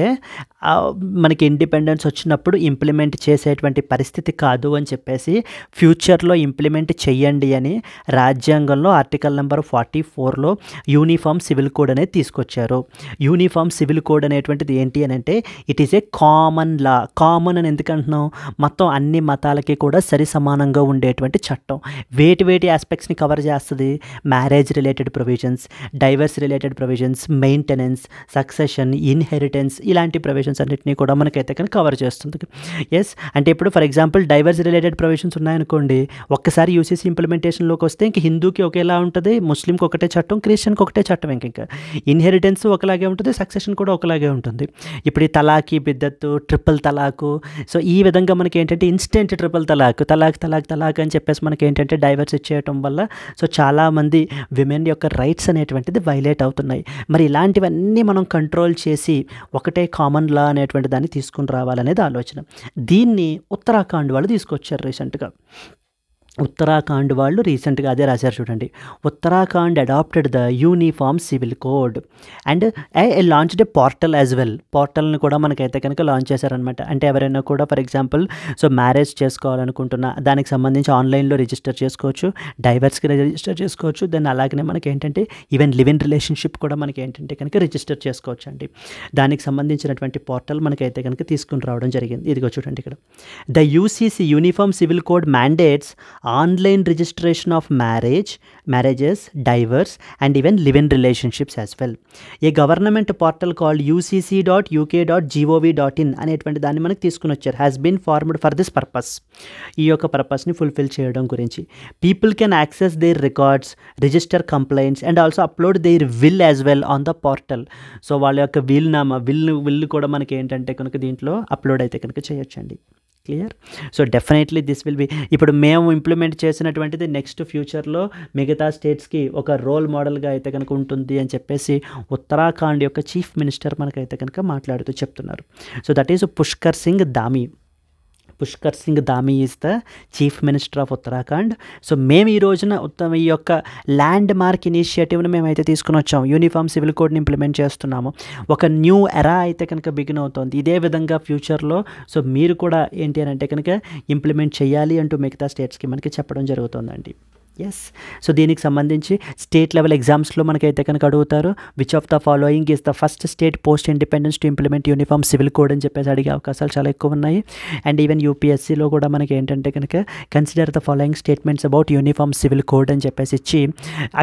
మనకి ఇండిపెండెన్స్ వచ్చినప్పుడు ఇంప్లిమెంట్ చేసేటువంటి పరిస్థితి కాదు అని చెప్పేసి ఫ్యూచర్లో ఇంప్లిమెంట్ చెయ్యండి అని రాజ్యాంగంలో ఆర్టికల్ నెంబర్ 44లో యూనిఫామ్ సివిల్ కోడ్ అనేది తీసుకొచ్చారు. యూనిఫామ్ సివిల్ కోడ్ అనేటువంటిది ఏంటి అని అంటే it is a common law. Common అని ఎందుకంటున్నాం, మొత్తం అన్ని మతాలకి కూడా సరి సమానంగా ఉండేటువంటి చట్టం. వేటి ఆస్పెక్ట్స్ని కవర్ చేస్తుంది, marriage related provisions, divorce related provisions, maintenance, succession, inheritance, ఇలాంటి ప్రొవిజన్స్ అన్నింటినీ కూడా మనకైతే కానీ కవర్ చేస్తుంది. ఎస్, అంటే ఇప్పుడు for example divorce related provisions ఉన్నాయనుకోండి, ఒక్కసారి యూసీసీ ఇంప్లిమెంటేషన్లోకి వస్తే ఇంక హిందూకి ఒకేలా ఉంటుంది, ముస్లింకి ఒకటే చట్టం, క్రిస్టియన్కి ఒకటే చట్టం. ఇంకా ఇన్హెరిటెన్స్ ఒకలాగే ఉంటుంది, సక్సెషన్ కూడా ఒకలాగే ఉంటుంది. ఇప్పుడు ఈ తలాకి బిద్దత్తు, ట్రిపుల్ తలాకు, సో ఈ విధంగా మనకి ఏంటంటే ఇన్స్టెంట్ ట్రిపుల్ తలాక్ అని చెప్పేసి మనకి ఏంటంటే డైవర్స్ ఇచ్చేయటం వల్ల సో చాలామంది విమెన్ యొక్క రైట్స్ అనేటువంటిది వైలేట్ అవుతున్నాయి. మరి ఇలాంటివన్నీ మనం కంట్రోల్ చేసి ఒకటే కామన్ లా అనేటువంటి దాన్ని తీసుకుని రావాలనేది ఆలోచన. దీన్ని ఉత్తరాఖండ్ వాళ్ళు తీసుకొచ్చారు రీసెంట్గా. ఉత్తరాఖండ్ వాళ్ళు రీసెంట్గా అదే రాశారు చూడండి, Uttarakhand adopted the uniform civil code and launched a portal as well. పోర్టల్ని కూడా మనకైతే కనుక లాంచ్ చేశారనమాట. అంటే ఎవరైనా కూడా ఫర్ ఎగ్జాంపుల్ సో మ్యారేజ్ చేసుకోవాలనుకుంటున్నా దానికి సంబంధించి ఆన్లైన్లో రిజిస్టర్ చేసుకోవచ్చు, డైవర్స్కి రిజిస్టర్ చేసుకోవచ్చు, దెన్ అలాగనే మనకి ఏంటంటే ఈవెన్ లివ్ ఇన్ రిలేషన్షిప్ కూడా మనకి ఏంటంటే కనుక రిజిస్టర్ చేసుకోవచ్చు అండి. దానికి సంబంధించినటువంటి పోర్టల్ మనకైతే కనుక తీసుకుని రావడం జరిగింది. ఇదిగో చూడండి ఇక్కడ, the UCC uniform civil code mandates online registration of marriages, divorce and even live-in relationships as well. A government portal called ucc.uk.gov.in అనేటువంటి దాన్ని మనకు తీసుకుని వచ్చారు. Has been formed for this purpose. ఈ యొక్క పర్పస్ని ఫుల్ఫిల్ చేయడం గురించి people can access their records, register complaints and also upload their will as well on the portal. So వాళ్ళ యొక్క విల్ కూడా మనకి ఏంటంటే కనుక దీంట్లో అప్లోడ్ అయితే కనుక చేయొచ్చండి. Clear. So definitely this will be, ఇప్పుడు మేము ఇంప్లిమెంట్ చేసినటువంటిది నెక్స్ట్ ఫ్యూచర్లో మిగతా స్టేట్స్కి ఒక రోల్ మోడల్గా అయితే కనుక ఉంటుంది అని చెప్పేసి ఉత్తరాఖండ్ యొక్క చీఫ్ మినిస్టర్ మనకైతే కనుక మాట్లాడుతూ చెప్తున్నారు. So that is Pushkar Singh Dhami. Pushkar Singh Dhami is the chief minister of Uttarakhand. So మేము ఈ రోజున ఈ యొక్క ల్యాండ్ మార్క్ ఇనిషియేటివ్ని మేమైతే తీసుకుని వచ్చాము. యూనిఫామ్ సివిల్ కోడ్ని ఇంప్లిమెంట్ చేస్తున్నాము. ఒక న్యూ ఎరా అయితే కనుక బిగిన్ అవుతుంది. ఇదే విధంగా ఫ్యూచర్లో సో మీరు కూడా ఏంటి అని అంటే కనుక ఇంప్లిమెంట్ చేయాలి అంటూ మిగతా స్టేట్స్కి మనకి చెప్పడం జరుగుతుందండి. ఎస్, సో దీనికి సంబంధించి స్టేట్ లెవెల్ ఎగ్జామ్స్లో మనకైతే కనుక అడుగుతారు, which of the following is the first state post independence to implement uniform civil code అని చెప్పేసి అడిగే అవకాశాలు చాలా ఎక్కువ ఉన్నాయి. అండ్ ఈవెన్ యూపీఎస్సీలో కూడా మనకి ఏంటంటే కనుక consider the following statements about uniform civil code అని చెప్పేసి ఇచ్చి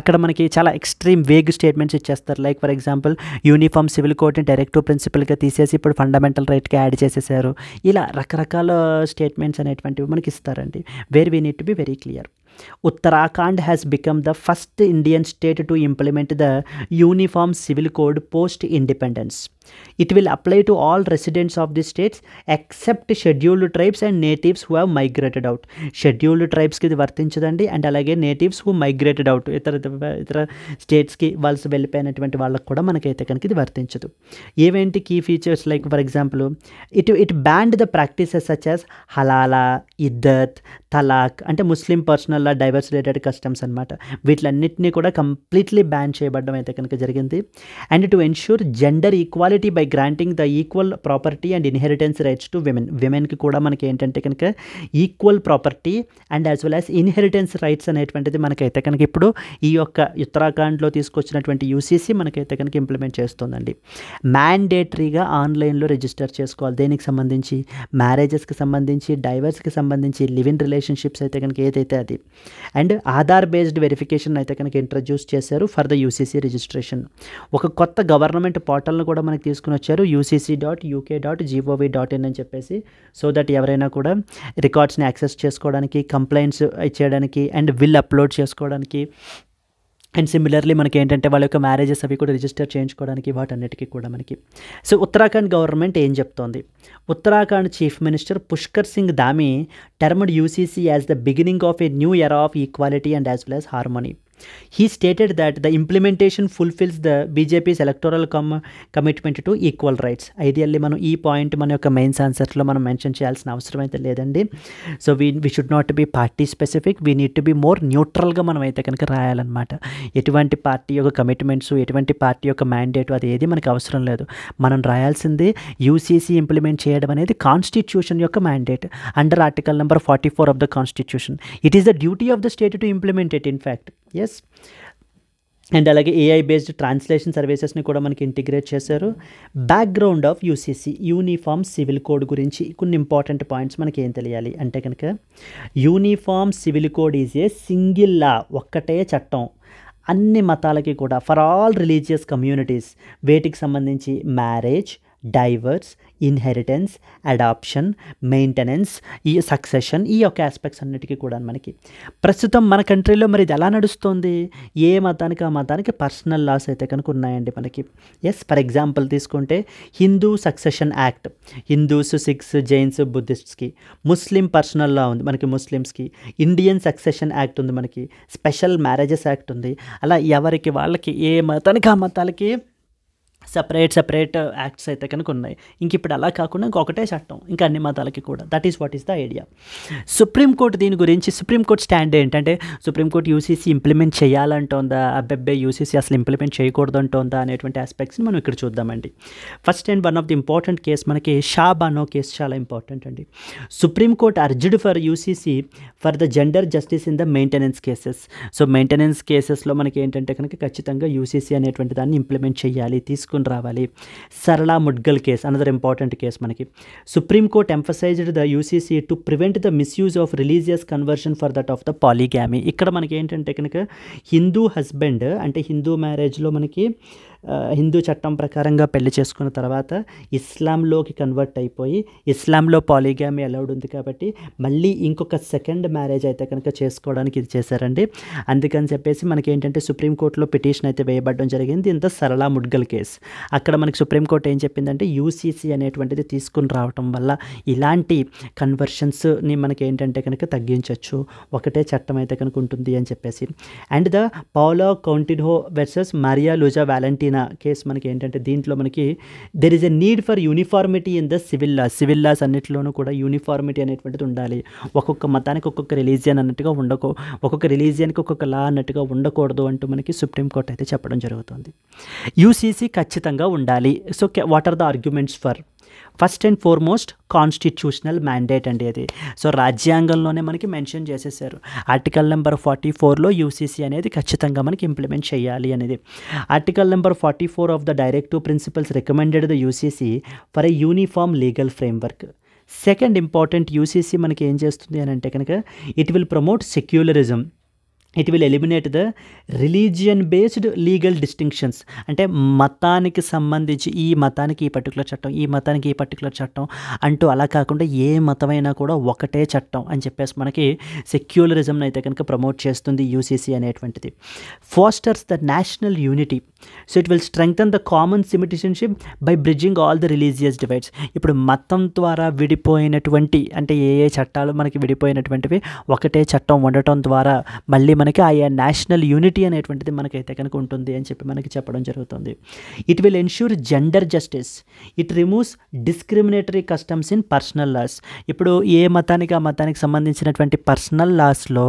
అక్కడ మనకి చాలా ఎక్స్ట్రీమ్ వేగ్ స్టేట్మెంట్స్ ఇచ్చేస్తారు. Like for example uniform civil కోడ్ని డైరెక్టివ్ ప్రిన్సిపల్గా తీసేసి ఇప్పుడు ఫండమెంటల్ రైట్కి యాడ్ చేసేసారు. ఇలా రకరకాల స్టేట్మెంట్స్ అనేటువంటివి మనకి ఇస్తారండి. Where we need to be very clear. Uttarakhand has become the first Indian state to implement the Uniform Civil Code post-independence. It will apply to all residents of the states except scheduled tribes and natives who have migrated out. Scheduled tribes కి ఇది వర్తించదండి. And అలాగే natives who migrated out, ఇతర స్టేట్స్కి వలస వెళ్ళిపోయినటువంటి వాళ్ళకు కూడా మనకైతే కనుక ఇది వర్తించదు. ఏవేంటి key features, like for example it band the practices such as హలాలా, ఇద్దత్, తలాక్, అంటే Muslim personal law, divorce related customs అనమాట. వీటిలన్నింటినీ కూడా కంప్లీట్లీ బ్యాన్ చేయబడడం అయితే కనుక జరిగింది. And to ensure gender equality by granting the equal property and inheritance rights to విమెన్కి కూడా మనకి ఏంటంటే కనుక equal property and as well as inheritance rights అనేటువంటిది మనకైతే కనుక ఇప్పుడు ఈ యొక్క ఉత్తరాఖండ్లో తీసుకొచ్చినటువంటి యూసీసీ మనకైతే కనుక ఇంప్లిమెంట్ చేస్తుందండి. మ్యాండేటరీగా ఆన్లైన్లో రిజిస్టర్ చేసుకోవాలి. దేనికి సంబంధించి, మ్యారేజెస్కి సంబంధించి, డైవర్స్కి సంబంధించి, లివ్ ఇన్ రిలేషన్షిప్స్ అయితే కనుక ఏదైతే అది. అండ్ ఆధార్ బేస్డ్ వెరిఫికేషన్ అయితే కనుక ఇంట్రడ్యూస్ చేశారు ఫర్ ద యూసీసీ రిజిస్ట్రేషన్. ఒక కొత్త గవర్నమెంట్ పోర్టల్ను కూడా మనకి తీసుకుని వచ్చారు, ucc.uk.gov.in అని చెప్పేసి. సో దట్ ఎవరైనా కూడా రికార్డ్స్ని యాక్సెస్ చేసుకోవడానికి, కంప్లైంట్స్ ఇచ్చేయడానికి అండ్ విల్ అప్లోడ్ చేసుకోవడానికి అండ్ సిమిలర్లీ మనకి ఏంటంటే వాళ్ళ యొక్క మ్యారేజెస్ అవి కూడా రిజిస్టర్ చేయించుకోవడానికి వాటన్నిటికీ కూడా మనకి. సో ఉత్తరాఖండ్ గవర్నమెంట్ ఏం చెప్తోంది? Uttarakhand chief minister Pushkar Singh Dhami termed UCC as the beginning of a new era of equality and as well as harmony. He stated that the implementation fulfills the BJP's electoral commitment to equal rights. Ideally మనం ఈ point మన యొక్క mains ఆన్సర్స్లో మనం mention చేయాల్సిన అవసరం అయితే లేదండి. So we should not be party specific, we need to be more న్యూట్రల్గా మనం అయితే కనుక రాయాలన్నమాట. ఎటువంటి పార్టీ యొక్క కమిట్మెంట్స్, ఎటువంటి పార్టీ యొక్క మ్యాండేట్ అది ఏది మనకు అవసరం లేదు. మనం రాయాల్సింది యూసీసీ ఇంప్లిమెంట్ చేయడం అనేది కాన్స్టిట్యూషన్ యొక్క mandate under article number 44 of the constitution. It is the duty of the state to implement it in fact. Yes. And అలాగే ఏఐ బేస్డ్ ట్రాన్స్లేషన్ సర్వీసెస్ని కూడా మనకి ఇంటిగ్రేట్ చేశారు. Background of UCC, uniform civil code గురించి కొన్ని important points మనకి ఏం తెలియాలి అంటే కనుక, uniform civil code is a single law, ఒక్కటే చట్టం అన్ని మతాలకి కూడా, ఫర్ ఆల్ రిలీజియస్ కమ్యూనిటీస్. వేటికి సంబంధించి marriage, divorce, inheritance, adoption, maintenance, ఈ సక్సెషన్, ఈ యొక్క ఆస్పెక్ట్స్ అన్నిటికీ కూడా మనకి ప్రస్తుతం మన కంట్రీలో మరి ఇది ఎలా నడుస్తుంది? ఏ మతానికి ఆ మతానికి పర్సనల్ లాస్ అయితే కనుక ఉన్నాయండి మనకి. ఎస్, ఫర్ ఎగ్జాంపుల్ తీసుకుంటే Hindu succession act, Hindus, Sikhs, Jains, బుద్ధిస్ట్స్కి. ముస్లిం పర్సనల్ లా ఉంది మనకి ముస్లిమ్స్కి. ఇండియన్ సక్సెషన్ యాక్ట్ ఉంది మనకి. స్పెషల్ మ్యారేజెస్ యాక్ట్ ఉంది. అలా ఎవరికి వాళ్ళకి ఏ మతానికి ఆ మతాలకి సపరేట్ యాక్ట్స్ అయితే కనుక ఉన్నాయి. ఇంక ఇప్పుడు అలా కాకుండా ఇంకొకటే చట్టం ఇంకా అన్ని మతాలకి కూడా. That is what is the idea. Supreme court దీని గురించి, సుప్రీంకోర్టు స్టాండ్ ఏంటంటే, సుప్రీంకోర్టు యూసీసీ ఇంప్లిమెంట్ చేయాలంటోందా, అబ్బెబ్బే యూసీసీ అసలు ఇంప్లిమెంట్ చేయకూడదు అంటోందా అనేటువంటి ఆస్పెక్ట్స్ని మనం ఇక్కడ చూద్దామండి. First and one of the important case మనకి షా బానో కేసు చాలా ఇంపార్టెంట్ అండి. Supreme court urged for UCC for the gender justice in the maintenance cases. So maintenance కేసెస్లో మనకి ఏంటంటే కనుక ఖచ్చితంగా యూసీసీ అనేటువంటి దాన్ని ఇంప్లిమెంట్ చేయాలి, తీసుకుని రావాలి. Sarala ముడ్గల్ case another important case మనకి. Supreme court emphasised the UCC to prevent the misuse of religious conversion for that of the పాలిగామీ. ఇక్కడ మనకి ఏంటంటే కనుక హిందూ హస్బెండ్ అంటే హిందూ మ్యారేజ్లో మనకి హిందూ చట్టం ప్రకారంగా పెళ్లి చేసుకున్న తర్వాత ఇస్లాంలోకి కన్వర్ట్ అయిపోయి ఇస్లాంలో పాలిగామీ అలౌడ్ ఉంది కాబట్టి మళ్ళీ ఇంకొక సెకండ్ మ్యారేజ్ అయితే కనుక చేసుకోవడానికి ఇది చేశారండి. అందుకని చెప్పేసి మనకి ఏంటంటే సుప్రీంకోర్టులో పిటిషన్ అయితే వేయబడడం జరిగింది ఇంత సరళా ముడ్గల్ కేసు. అక్కడ మనకి సుప్రీంకోర్టు ఏం చెప్పిందంటే యూసీసీ అనేటువంటిది తీసుకుని రావటం వల్ల ఇలాంటి కన్వర్షన్స్ని మనకి ఏంటంటే కనుక తగ్గించవచ్చు, ఒకటే చట్టం అయితే కనుక ఉంటుంది అని చెప్పేసి. And the Paulo Coutinho versus Maria Luiza Valentina case మనకి ఏంటంటే దీంట్లో మనకి there is a need for uniformity in the civil laws అన్నింటిలోనూ కూడా యూనిఫార్మిటీ అనేటువంటిది ఉండాలి. ఒక్కొక్క మతానికి ఒక్కొక్క రిలీజియన్ అన్నట్టుగా ఒక్కొక్క రిలీజియన్కి ఒక్కొక్క లా అన్నట్టుగా ఉండకూడదు అంటూ మనకి సుప్రీంకోర్టు అయితే చెప్పడం జరుగుతుంది. యూసీసీ ఖచ్చితంగా ఉండాలి. So what are the arguments for? First and foremost constitutional mandate అండి అది. సో రాజ్యాంగంలోనే మనకి మెన్షన్ చేసేసారు. ఆర్టికల్ నెంబర్ 44లో యూసీసీ అనేది ఖచ్చితంగా మనకి ఇంప్లిమెంట్ చేయాలి అనేది. Article number 44 of the directive principles recommended the UCC for a uniform legal framework. Second important, UCC మనకి ఏం చేస్తుంది అని అంటే కనుక it will promote secularism, it will eliminate the religion based legal distinctions. అంటే మతానికి సంబంధించి ఈ మతానికి ఈ పర్టికులర్ చట్టం, ఈ మతానికి ఈ పర్టికులర్ చట్టం అంటూ అలా కాకుండా ఏ మతమైనా కూడా ఒకటే చట్టం అని చెప్పేసి మనకి సెక్యులరిజంని అయితే కనుక ప్రమోట్ చేస్తుంది యూసీసీ అనేటువంటిది. Pastors the national unity. So it will strengthen the common citizenship by bridging all the religious divides. ఇప్పుడు మతం ద్వారా విడిపోయినటువంటి అంటే ఏ చట్టాలు మనకి విడిపోయినటువంటివి ఒకటే చట్టం ఉండటం ద్వారా మళ్ళీ మనకి ఆ నేషనల్ యూనిటీ అనేటువంటిది మనకైతే కనుక ఉంటుంది అని చెప్పి మనకి చెప్పడం జరుగుతుంది. It will ensure gender justice. It removes discriminatory customs in personal laws. ఇప్పుడు ఏ మతానికి ఆ మతానికి సంబంధించినటువంటి పర్సనల్ లాస్లో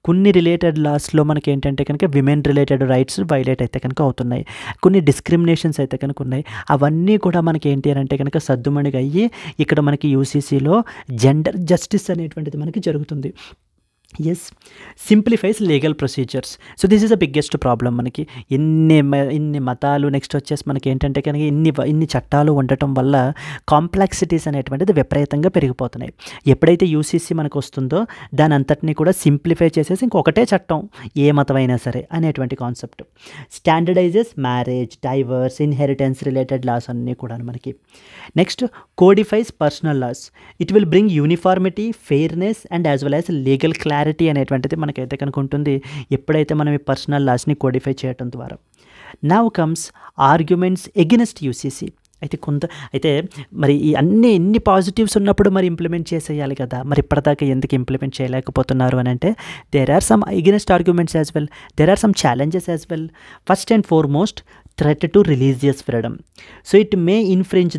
కొన్ని రిలేటెడ్ లాస్లో మనకి ఏంటంటే కనుక విమెన్ రిలేటెడ్ రైట్స్ వైలేట్ అయితే కనుక అవుతున్నాయి, కొన్ని డిస్క్రిమినేషన్స్ అయితే కనుక ఉన్నాయి. అవన్నీ కూడా మనకి ఏంటి అని అంటే కనుక సద్దుమణిగా అయ్యి ఇక్కడ మనకి యూసీసీలో జెండర్ జస్టిస్ అనేటువంటిది మనకి జరుగుతుంది. Yes, simplifies legal procedures. So this is the biggest problem మనకి. ఇన్ని మతాలు నెక్స్ట్ వచ్చేసి మనకి ఏంటంటే కనుక ఇన్ని చట్టాలు ఉండటం వల్ల కాంప్లెక్సిటీస్ అనేటువంటిది విపరీతంగా పెరిగిపోతున్నాయి. ఎప్పుడైతే యూసీసీ మనకు వస్తుందో దాని అంతటినీ కూడా సింప్లిఫై చేసేసి ఇంకొకటే చట్టం ఏ మతమైనా సరే అనేటువంటి concept. Standardizes marriage, divorce, inheritance related laws అన్నీ కూడా మనకి. Next, codifies personal laws. It will bring uniformity, fairness and as well as legal clarity clarity అనేటువంటిది మనకైతే కనుక ఉంటుంది ఎప్పుడైతే మనం ఈ పర్సనల్ లాస్ని కోడిఫై చేయడం ద్వారా. Now comes arguments against UCC. అయితే మరి ఈ ఎన్ని పాజిటివ్స్ ఉన్నప్పుడు మరి ఇంప్లిమెంట్ చేసేయాలి కదా, మరి ఇప్పటిదాకా ఎందుకు ఇంప్లిమెంట్ చేయలేకపోతున్నారు అని అంటే there are some against arguments as well, there are some challenges as well. First and foremost, threat to religious freedom. So it may infringe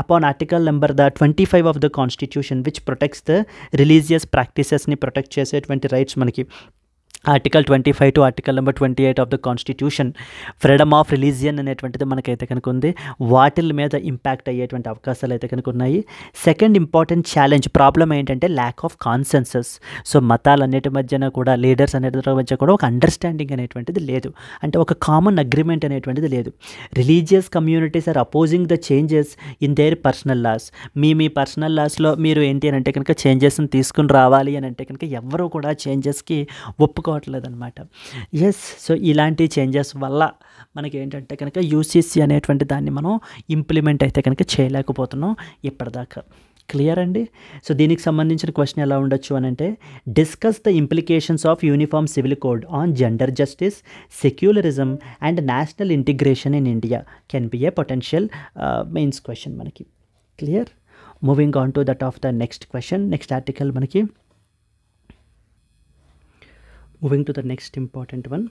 upon article number 25 of the constitution, which protects the religious practices ni protect చేసేటువంటి rights మనకి article 25 to article number 28 of the constitution. Freedom of religion అనేటువంటిది మనకైతే కనుక ఉంది. వాటి మీద impact అయ్యేటువంటి అవకాశాలు అయితే కనుక ఉన్నాయి. సెకండ్ ఇంపార్టెంట్ ఛాలెంజ్ ప్రాబ్లం ఏంటంటే ల్యాక్ ఆఫ్ కాన్సెన్సస్. సో మతాలన్నిటి మధ్యన కూడా, లీడర్స్ అన్నిటి మధ్య కూడా ఒక అండర్స్టాండింగ్ అనేటువంటిది లేదు, అంటే ఒక కామన్ అగ్రిమెంట్ అనేటువంటిది లేదు. Religious communities are opposing the changes in their personal laws. మీ పర్సనల్ లాస్లో మీరు ఏంటి అని అంటే కనుక చేంజెస్ని తీసుకుని రావాలి అని అంటే కనుక ఎవరు కూడా చేంజెస్కి ఒప్పుకోవట్లేదు అనమాట. ఎస్, సో ఇలాంటి చేంజెస్ వల్ల మనకి ఏంటంటే కనుక యూసీసీ అనేటువంటి దాన్ని మనం ఇంప్లిమెంట్ అయితే కనుక చేయలేకపోతున్నాం ఇప్పటిదాకా. క్లియర్ అండి? సో దీనికి సంబంధించిన క్వశ్చన్ ఎలా ఉండొచ్చు అని అంటే, discuss the implications of uniform civil code on gender justice, secularism and national integration in India can be a potential mains question మనకి. Clear? Moving on to that of the next question, next article మనకి. Moving to the next important one.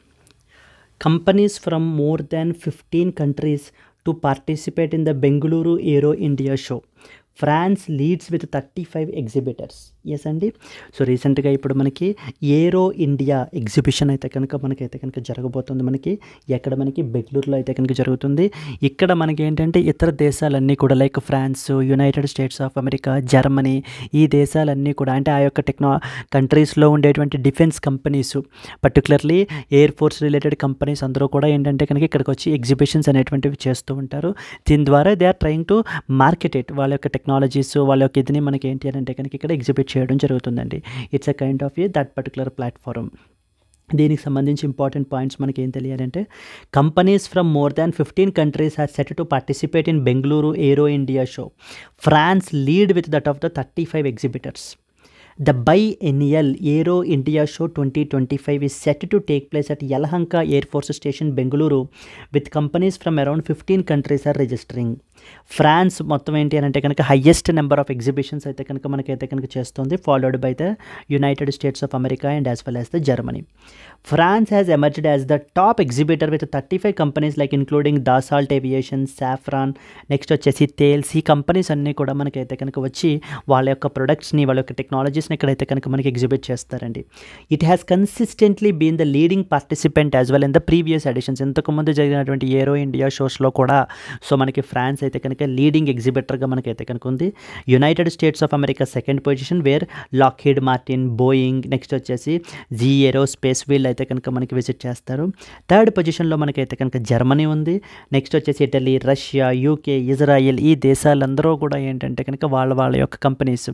Companies from more than 15 countries to participate in the Bengaluru Aero India show. France leads with 35 exhibitors. Yes అండి. So రీసెంట్గా ఇప్పుడు మనకి ఏరో India exhibition అయితే కనుక మనకైతే కనుక జరగబోతుంది. ఎక్కడ మనకి బెంగళూరులో అయితే కనుక జరుగుతుంది. ఇక్కడ మనకి ఏంటంటే ఇతర దేశాలన్నీ కూడా like France, United States of America, Germany, ఈ దేశాలన్నీ కూడా అంటే ఆ యొక్క కంట్రీస్లో ఉండేటువంటి defence companies, particularly air force related companies అందరూ కూడా ఏంటంటే కనుక ఇక్కడికి వచ్చి ఎగ్జిబిషన్స్ అనేటువంటివి చేస్తూ ఉంటారు. దీని ద్వారా they are trying to market it, వాళ్ళ యొక్క టెక్నాలజీస్, వాళ్ళ యొక్క ఇదిని మనకి ఏంటి అని అంటే కనుక ఇక్కడ ఎగ్జిబిట్ చేయడం జరుగుతుందండి. It's a kind of that particular platform. దీనికి సంబంధించి ఇంపార్టెంట్ పాయింట్స్ మనకి ఏం తెలియాలంటే, companies from more than 15 countries are set to participate in Bengaluru aero India show. France lead with that of the 35 exhibitors. The biennial Aero India Show 2025 is set to take place at Yelahanka Air Force Station, Bengaluru, with companies from around 15 countries are registering. France మొత్తం ఏంటి అని అంటే కనుక highest number of exhibitions అయితే కనుక మనకైతే కనుక చేస్తుంది, followed by the United States of America and as well as the Germany. France has emerged as the top exhibitor with 35 companies like including Dassault Aviation, Safran, next వచ్చేసి Thales. ఈ companies అన్నీ కూడా మనకైతే కనుక వచ్చి వాళ్ళ యొక్క ప్రొడక్ట్స్ని, వాళ్ళ యొక్క టెక్నాలజీస్ని ఇక్కడైతే కనుక మనకి ఎగ్జిబిట్ చేస్తారండి. It has consistently been the leading participant as well in the previous editions. ఇంతకుముందు జరిగినటువంటి ఏరో ఇండియా షోస్లో కూడా సో మనకి ఫ్రాన్స్ అయితే కనుక లీడింగ్ ఎగ్జిబిటర్గా మనకైతే కనుక ఉంది. United States of America second position, where Lockheed Martin, Boeing, next వచ్చేసి జీ ఏరోస్పేస్ వీళ్ళు అయితే కనుక మనకి విజిట్ చేస్తారు. థర్డ్ పొజిషన్లో మనకైతే కనుక జర్మనీ ఉంది. నెక్స్ట్ వచ్చేసి ఇటలీ, రష్యా, యూకే, ఇజ్రాయెల్, ఈ దేశాలందరూ కూడా ఏంటంటే కనుక వాళ్ళ యొక్క కంపెనీస్,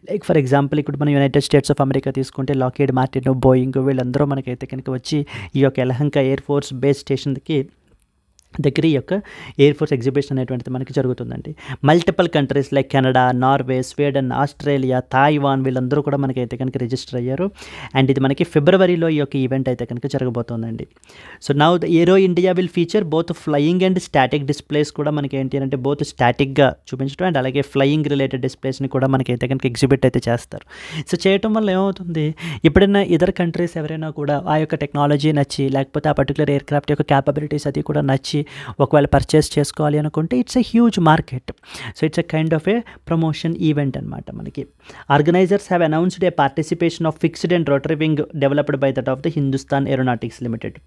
లైక్ ఫర్ ఎగ్జాంపుల్ ఇప్పుడు మనం యునైటెడ్ స్టేట్స్ ఆఫ్ అమెరికా తీసుకుంటే లాక్హీడ్ మార్టిన్, బోయింగ్ వీళ్ళందరూ మనకైతే కనుక వచ్చి ఈ యొక్క యలహంక ఎయిర్ ఫోర్స్ బేస్ స్టేషన్కి దగ్గర ఈ యొక్క ఎయిర్ ఫోర్స్ ఎగ్జిబిషన్ అనేటువంటిది మనకి జరుగుతుందండి. Multiple countries like Canada, Norway, Sweden, Australia, Taiwan వీళ్ళందరూ కూడా మనకైతే కనుక రిజిస్టర్ అయ్యారు. అండ్ ఇది మనకి ఫిబ్రవరిలో ఈ యొక్క ఈవెంట్ అయితే కనుక జరగబోతుందండి. So now the aero India will feature both flying and static displays కూడా మనకి ఏంటి అంటే బోత్ స్టాటిక్గా చూపించడం అండ్ అలాగే ఫ్లయింగ్ రిలేటెడ్ డిస్ప్లేస్ని కూడా మనకైతే కనుక ఎగ్జిబిట్ అయితే చేస్తారు. సో చేయటం వల్ల ఏమవుతుంది, ఎప్పుడైనా ఇతర కంట్రీస్ ఎవరైనా కూడా ఆ యొక్క టెక్నాలజీ నచ్చి, లేకపోతే ఆ పర్టికులర్ ఎయిర్ క్రాఫ్ట్ యొక్క క్యాపబిలిటీస్ అది కూడా నచ్చి ఒకవేళ పర్చేస్ చేసుకోవాలి అనుకుంటే it's a huge market. So it's a kind of a promotion event అనమాట మనకి. Organizers have announced a participation of fixed and rotary wing developed by that of the Hindustan aeronautics limited.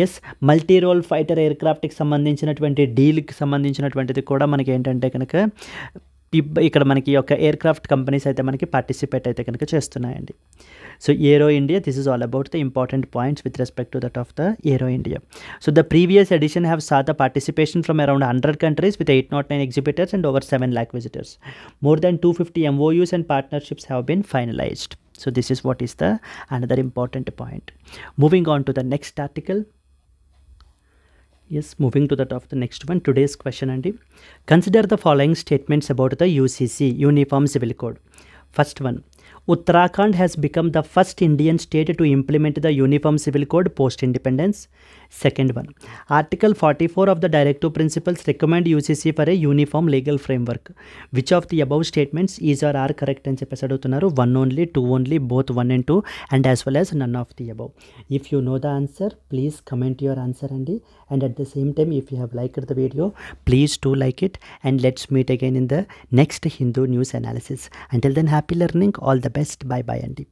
Yes, multi role fighter ఎయిర్ క్రాఫ్ట్కి సంబంధించినటువంటి డీల్కి సంబంధించినటువంటిది కూడా మనకి ఏంటంటే కనుక ఇక్కడ మనకి యొక్క ఎయిర్ క్రాఫ్ట్ కంపెనీస్ అయితే మనకి పార్టిసిపేట్ అయితే కనుక చేస్తున్నాయండి. So aero India, this is all about the important points with respect to that of the aero India. So the previous edition have saw the participation from around 100 countries with 809 exhibitors and over 7 lakh visitors. More than 250 MOUs and partnerships have been finalized. So this is what is the another important point. Moving on to the next article. Yes, moving to that of the next one, today's question andi. Consider the following statements about the UCC, Uniform Civil Code. First one, Uttarakhand has become the first Indian state to implement the Uniform Civil Code post-independence. Second one, Article 44 of the Directive Principles recommend UCC for a uniform legal framework. Which of the above statements is or are correct అని చెప్పేసి అడుగుతున్నారు. 1 only, 2 only, both 1 and 2, and as well as none of the above. If you know the answer, please comment your answer అండి. And at the same time, if you have liked the video, please do like it, and let's meet again in the next Hindu news analysis. Until then, happy learning, all the best, bye bye అండి.